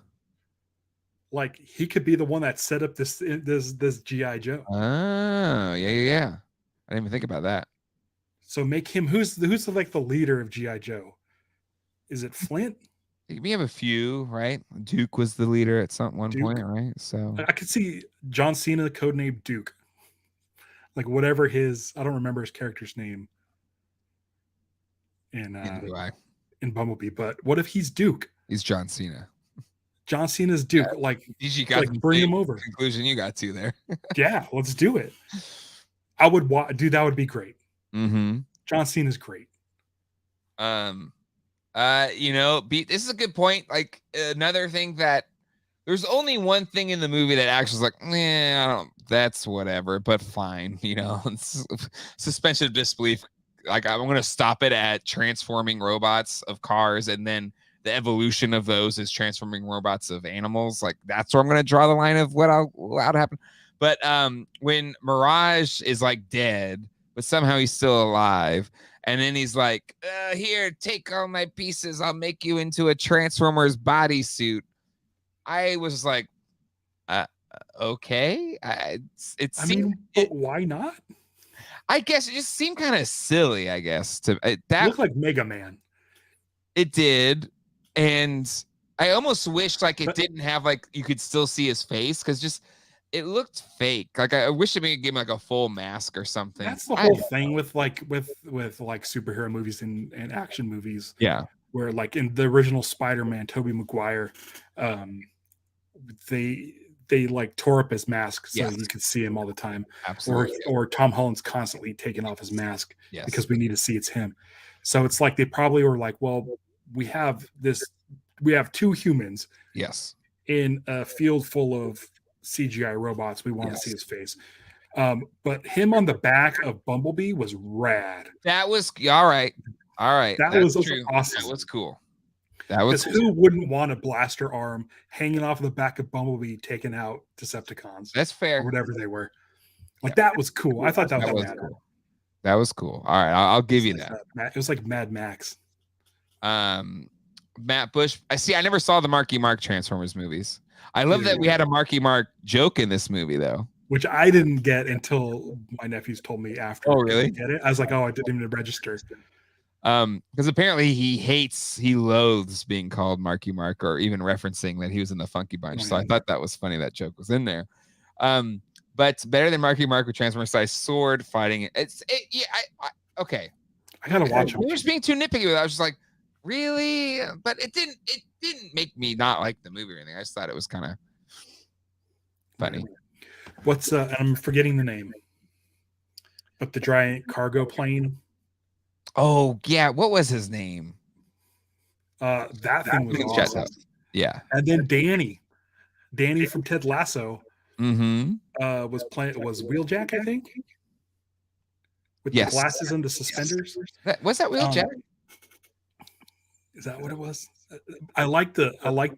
Speaker 2: Like he could be the one that set up this G.I. Joe.
Speaker 1: Oh, yeah. I didn't even think about that.
Speaker 2: So make him who's like the leader of G.I. Joe? Is it Flint?
Speaker 1: We have a few, right? Duke was the leader at one point, right? So
Speaker 2: I could see John Cena, codename Duke. Like whatever I don't remember his character's name in Bumblebee, but what if he's Duke?
Speaker 1: He's John Cena.
Speaker 2: John Cena's Duke.
Speaker 1: You got
Speaker 2: bring him over.
Speaker 1: Conclusion you got to there.
Speaker 2: Yeah, let's do it. I would dude, that would be great.
Speaker 1: Mm-hmm.
Speaker 2: John Cena's great.
Speaker 1: This is a good point. Like another thing that there's only one thing in the movie that actually is like, that's whatever, but fine. Suspension of disbelief. Like I'm going to stop it at transforming robots of cars, and then the evolution of those is transforming robots of animals. Like that's where I'm going to draw the line of what I'll allow to happen. But when Mirage is like dead, but somehow he's still alive, and then he's like, here, take all my pieces. I'll make you into a Transformers bodysuit. I was like, okay.
Speaker 2: Why not?
Speaker 1: I guess it just seemed kind of silly, I guess. That
Speaker 2: looked like Mega Man.
Speaker 1: It did. And I almost wished like it didn't have like you could still see his face, because just it looked fake. Like I wish it gave him like a full mask or something.
Speaker 2: That's the whole thing with superhero movies and action movies.
Speaker 1: Yeah. Where
Speaker 2: like in the original Spider-Man, Tobey Maguire, they like tore up his mask so
Speaker 1: Yes.
Speaker 2: you could see him all the time.
Speaker 1: Absolutely.
Speaker 2: Or Tom Holland's constantly taking off his mask
Speaker 1: Yes.
Speaker 2: because we need to see it's him. So it's like they probably were like, well, we have two humans
Speaker 1: Yes.
Speaker 2: in a field full of CGI robots. We want to see his face. But him on the back of Bumblebee was rad.
Speaker 1: That was all right. All right.
Speaker 2: That
Speaker 1: That's
Speaker 2: was
Speaker 1: true.
Speaker 2: awesome.
Speaker 1: That was cool. That was
Speaker 2: Because who wouldn't want a blaster arm hanging off the back of Bumblebee taking out Decepticons?
Speaker 1: That's fair.
Speaker 2: Or whatever they were. Like that was cool. I thought that was
Speaker 1: cool. That was cool. All right, I'll give you that.
Speaker 2: It was like Mad Max.
Speaker 1: Matt Bush. I never saw the Marky Mark Transformers movies. I love that we had a Marky Mark joke in this movie, though.
Speaker 2: Which I didn't get until my nephews told me after.
Speaker 1: Oh, really?
Speaker 2: Get it? I was like, oh, I didn't even register.
Speaker 1: Because apparently he loathes being called Marky Mark or even referencing that he was in the Funky Bunch. So I thought that was funny that joke was in there. But better than Marky Mark with Transformer-sized sword fighting. Okay.
Speaker 2: I gotta watch him.
Speaker 1: He was being too nitpicky with it. I was just like, really? But it didn't make me not like the movie or anything. I just thought it was kind of funny.
Speaker 2: What's I'm forgetting the name, but the giant cargo plane.
Speaker 1: Oh yeah, what was his name?
Speaker 2: That thing was awesome.
Speaker 1: Yeah.
Speaker 2: And then Danny from Ted Lasso. Was Wheeljack, I think, with the glasses and the suspenders.
Speaker 1: Was that Wheeljack?
Speaker 2: Is that what it was? I like the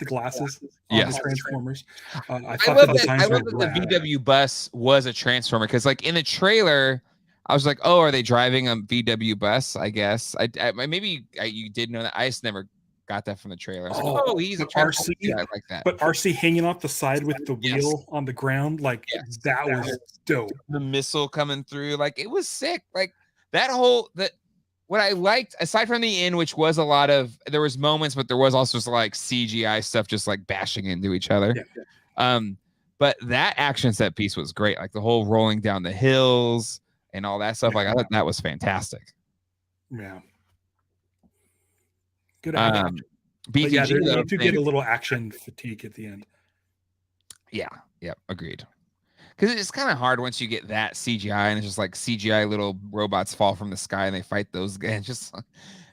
Speaker 2: glasses on the Transformers. I thought
Speaker 1: the VW bus was a Transformer because, like, in the trailer, I was like, "Oh, are they driving a VW bus?" I guess maybe you did know that. I just never got that from the trailer. Like, he's a
Speaker 2: RC.
Speaker 1: Yeah, I like that.
Speaker 2: But RC hanging off the side with the wheel on the ground, like that was dope.
Speaker 1: The missile coming through, like it was sick. Like what I liked, aside from the end, which was there was moments, but there was also just like CGI stuff just like bashing into each other. But that action set piece was great. Like the whole rolling down the hills and all that stuff. Like I thought that was fantastic.
Speaker 2: Yeah. Good action.
Speaker 1: BTG,
Speaker 2: you do get a little action fatigue at the end.
Speaker 1: Yeah. Agreed. Because it's kind of hard once you get that CGI and it's just like CGI little robots fall from the sky and they fight those guys.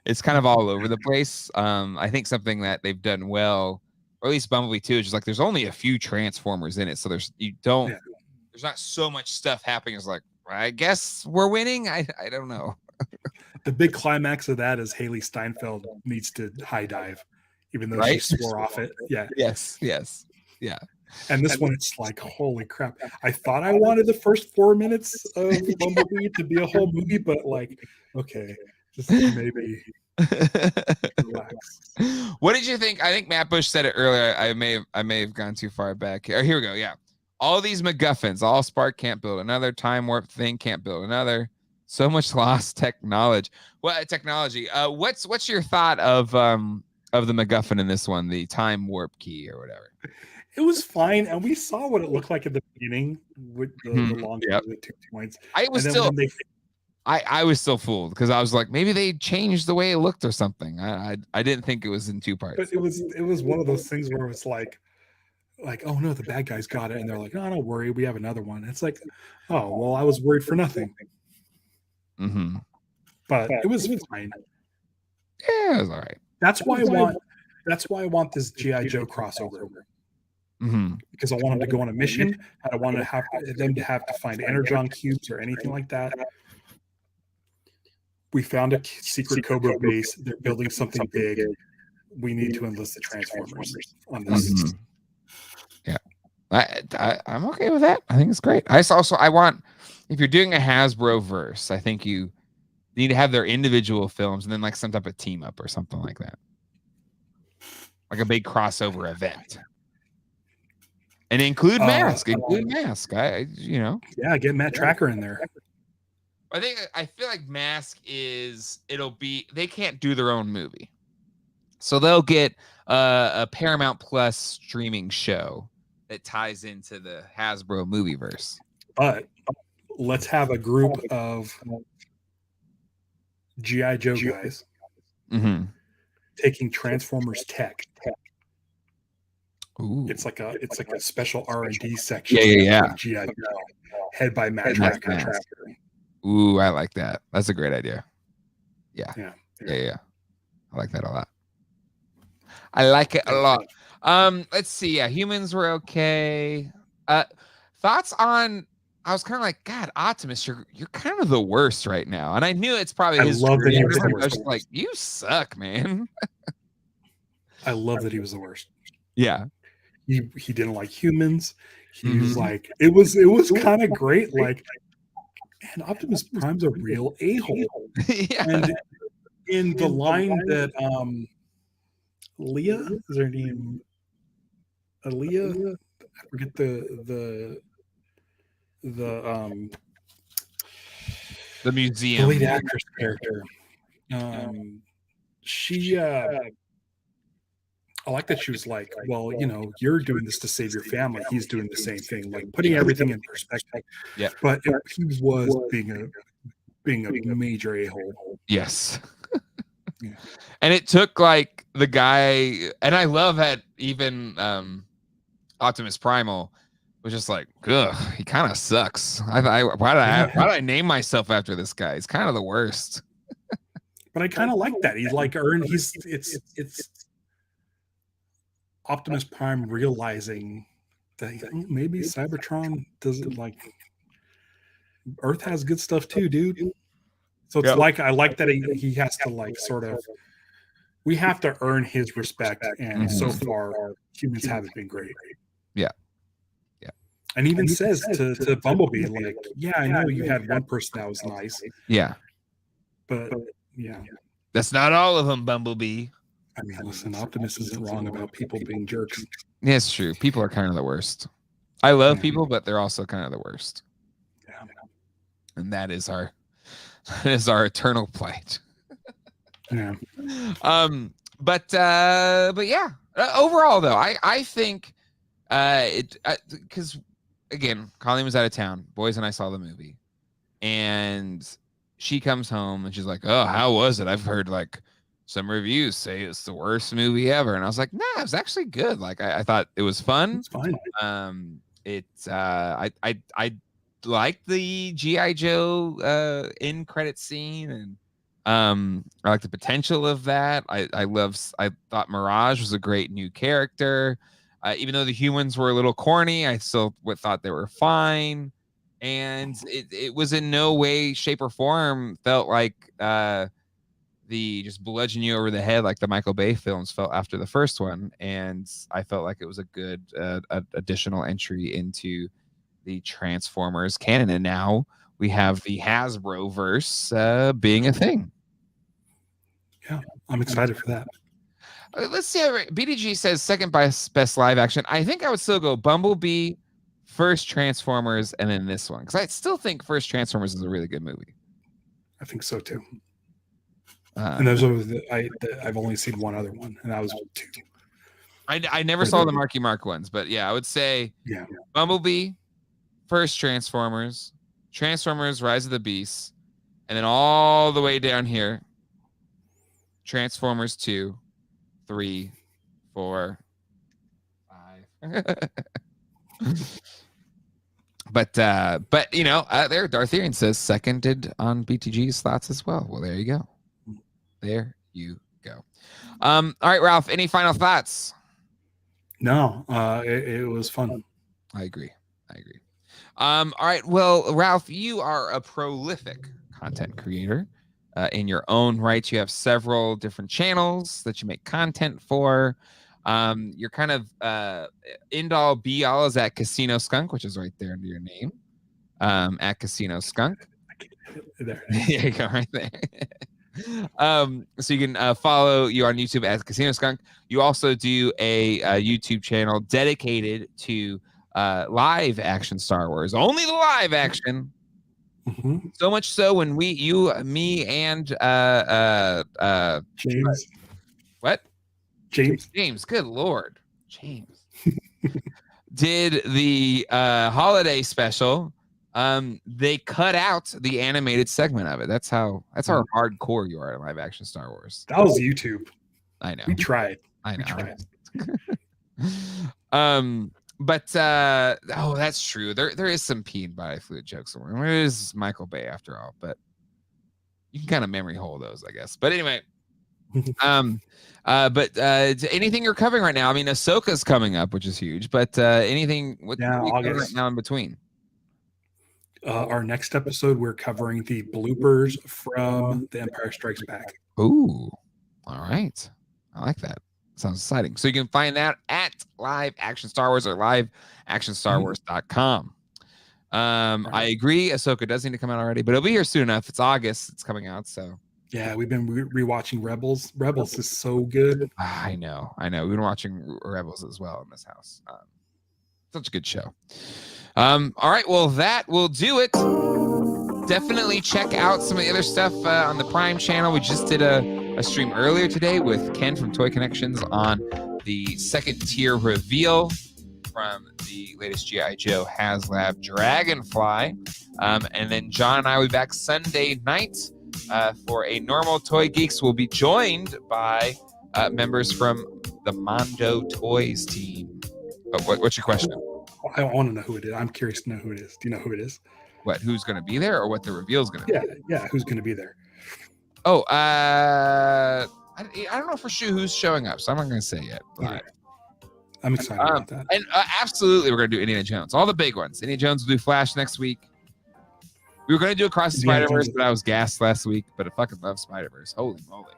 Speaker 1: It's kind of all over the place. I think something that they've done well, or at least Bumblebee too, is just like there's only a few Transformers in it, so there's not so much stuff happening. It's like, I guess we're winning. I don't know.
Speaker 2: The big climax of that is Haley Steinfeld needs to high dive, even though she swore off it. Yeah.
Speaker 1: Yes. Yeah.
Speaker 2: And this one, it's like, holy crap. I thought I wanted the first 4 minutes of Bumblebee to be a whole movie, but like, okay, just maybe relax.
Speaker 1: What did you think? I think Matt Bush said it earlier. I may have gone too far back. Here we go. Yeah. All these MacGuffins, all spark can't build another, time warp thing can't build another. So much lost technology. Technology. What's your thought of the MacGuffin in this one, the time warp key or whatever?
Speaker 2: It was fine, and we saw what it looked like at the beginning with the long 2 points.
Speaker 1: I was still fooled because I was like, maybe they changed the way it looked or something. I didn't think it was in 2 parts.
Speaker 2: But it was one of those things where it's like, oh no, the bad guys got it, and they're like, no, don't worry, we have another one. It's like, oh well, I was worried for nothing. But it was fine.
Speaker 1: Yeah, it was all right.
Speaker 2: That's why I want this G.I. Joe crossover. Because I want them to go on a mission. I don't want them to have to find energon cubes or anything like that. We found a secret Cobra base. They're building something big. We need to enlist the Transformers on this.
Speaker 1: Yeah, I'm okay with that. I think it's great. I want, if you're doing a Hasbro verse, I think you need to have their individual films and then like some type of team up or something like that, like a big crossover event. And include Mask.
Speaker 2: Yeah, get Matt Tracker in there.
Speaker 1: I feel like Mask they can't do their own movie. So they'll get a Paramount Plus streaming show that ties into the Hasbro movieverse.
Speaker 2: But let's have a group of G.I. Joe guys taking Transformers tech.
Speaker 1: Ooh.
Speaker 2: It's like a special R&D section.
Speaker 1: Yeah.
Speaker 2: Of GI Joe, head by Matt
Speaker 1: Matt
Speaker 2: Tracker.
Speaker 1: Ooh, I like that. That's a great idea. Yeah.
Speaker 2: Yeah.
Speaker 1: I like that a lot. I like it a lot. Let's see. Yeah, humans were okay. Thoughts on? I was kind of like, God, Optimus, you're kind of the worst right now, and I knew it's probably
Speaker 2: I
Speaker 1: his.
Speaker 2: love that he was the
Speaker 1: I was
Speaker 2: worst.
Speaker 1: just like, you suck, man.
Speaker 2: I love that he was the worst.
Speaker 1: Yeah.
Speaker 2: He didn't like humans. He was like, it was kind of great. Like, man, Optimus Prime's a real a-hole.
Speaker 1: Yeah.
Speaker 2: And in the line that Leah, is her name? Aaliyah? I forget the
Speaker 1: museum.
Speaker 2: The lead actress character. She I like that she was like, well, you know, you're doing this to save your family. He's doing the same thing, like putting everything in perspective.
Speaker 1: Yeah.
Speaker 2: But he was being a major a-hole.
Speaker 1: Yes.
Speaker 2: Yeah.
Speaker 1: And it took like the guy, and I love that even Optimus Primal was just like, ugh, he kind of sucks. Why did I name myself after this guy? He's kind of the worst.
Speaker 2: But I kind of like that. He's like it's Optimus Prime realizing that maybe Cybertron doesn't like Earth has good stuff too, dude. So it's like I like that he has to like sort of we have to earn his respect, and so far humans haven't been great.
Speaker 1: Yeah.
Speaker 2: And even says to Bumblebee, like, yeah, I know you had one person that was nice.
Speaker 1: Yeah.
Speaker 2: But yeah.
Speaker 1: That's not all of them, Bumblebee.
Speaker 2: I mean, listen, Optimus isn't wrong about people being jerks.
Speaker 1: Yeah, it's true. People are kind of the worst. I love people, but they're also kind of the worst.
Speaker 2: Yeah.
Speaker 1: And that is our eternal plight.
Speaker 2: Yeah.
Speaker 1: But yeah. Overall, though, I think because again, Colleen was out of town. Boys and I saw the movie, and she comes home and she's like, "Oh, how was it? I've heard like some reviews say it's the worst movie ever." And I was like, "Nah, it was actually good. Like I thought it was fun.
Speaker 2: It's fine."
Speaker 1: I liked the GI Joe end credit scene, and I like the potential of that. I thought Mirage was a great new character. Even though the humans were a little corny, I still thought they were fine. And it was in no way, shape, or form felt like the just bludgeon you over the head like the Michael Bay films felt after the first one. And I felt like it was a good additional entry into the Transformers canon. And now we have the Hasbro verse being a thing.
Speaker 2: Yeah, I'm excited for that.
Speaker 1: Let's see. BDG says second best live action. I think I would still go Bumblebee, first Transformers, and then this one, because I still think first Transformers is a really good movie.
Speaker 2: I think so too. And those are I've only seen one other one, and that was 2.
Speaker 1: I never saw the Marky Mark ones, but yeah, I would say Bumblebee, first Transformers, Rise of the Beasts, and then all the way down here, Transformers 2, 3, 4, 5. But you know, there Dartherian says seconded on BTG's thoughts as well. Well, there you go. There you go. All right, Ralph, any final thoughts?
Speaker 2: No, it was fun.
Speaker 1: I agree. All right. Well, Ralph, you are a prolific content creator. In your own right, you have several different channels that you make content for. Your kind of end all be all is at Casino Skunk, which is right there under your name. At Casino Skunk.
Speaker 2: There
Speaker 1: you go, right there. So you can follow you on YouTube as Casino Skunk. You also do a YouTube channel dedicated to live action Star Wars, only the live action.
Speaker 2: Mm-hmm.
Speaker 1: So much so when me and
Speaker 2: James.
Speaker 1: What?
Speaker 2: James.
Speaker 1: Good Lord. James. Did the holiday special. They cut out the animated segment of it. That's how hardcore you are in live action Star Wars.
Speaker 2: That was YouTube.
Speaker 1: I know.
Speaker 2: We tried.
Speaker 1: I know.
Speaker 2: We tried.
Speaker 1: But oh, that's true. There is some peed body fluid jokes somewhere. Where is Michael Bay after all? But you can kind of memory hole those, I guess. But anyway, anything you're covering right now? I mean, Ahsoka's coming up, which is huge. But anything what are you covering right now in between?
Speaker 2: Our next episode, we're covering the bloopers from The Empire Strikes Back.
Speaker 1: Ooh, all right. I like that. Sounds exciting. So you can find that at Live Action Star Wars or liveactionstarwars.com. I agree. Ahsoka does need to come out already, but it'll be here soon enough. It's August. It's coming out. So
Speaker 2: yeah, we've been rewatching Rebels. Rebels is so good.
Speaker 1: I know. We've been watching Rebels as well in this house. Such a good show. All right. Well, that will do it. Definitely check out some of the other stuff on the Prime channel. We just did a stream earlier today with Ken from Toy Connections on the second tier reveal from the latest G.I. Joe HasLab Dragonfly. And then John and I will be back Sunday night for a Normal Toy Geeks. We'll be joined by members from the Mondo Toys team. What's your question?
Speaker 2: I want to know who it is. I'm curious to know who it is. Do you know who it is?
Speaker 1: What, who's going to be there or what the reveal is going to be?
Speaker 2: Yeah, who's going to be there?
Speaker 1: Oh, I don't know for sure who's showing up, so I'm not going to say yet. But,
Speaker 2: I'm excited about that.
Speaker 1: And absolutely, we're going to do Indiana Jones. All the big ones. Indiana Jones will do Flash next week. We were going to do Across the Spider-Verse, but I was gassed last week. But I fucking love Spider-Verse. Holy moly.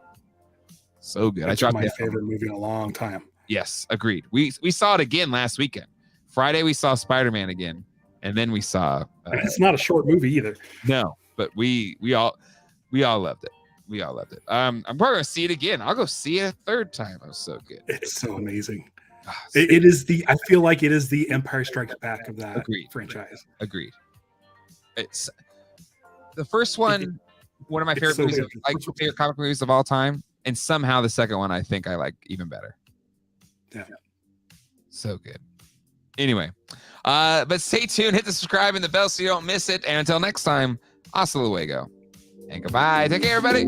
Speaker 1: So good.
Speaker 2: It's my favorite movie in a long time.
Speaker 1: Yes, agreed. We saw it again last weekend. Friday, we saw Spider-Man again. And then we saw.
Speaker 2: It's not a short movie either.
Speaker 1: No, but we all loved it. We all loved it. I'm probably gonna see it again. I'll go see it a third time. It was so good.
Speaker 2: It's so amazing. It is the. I feel like it is the Empire Strikes Back of that franchise.
Speaker 1: Agreed. It's the first one. One of my favorite movies, favorite comic movies of all time, and somehow the second one I think I like even better.
Speaker 2: Yeah.
Speaker 1: So good. Anyway, but stay tuned, hit the subscribe and the bell so you don't miss it. And until next time, hasta luego. And goodbye. Take care, everybody.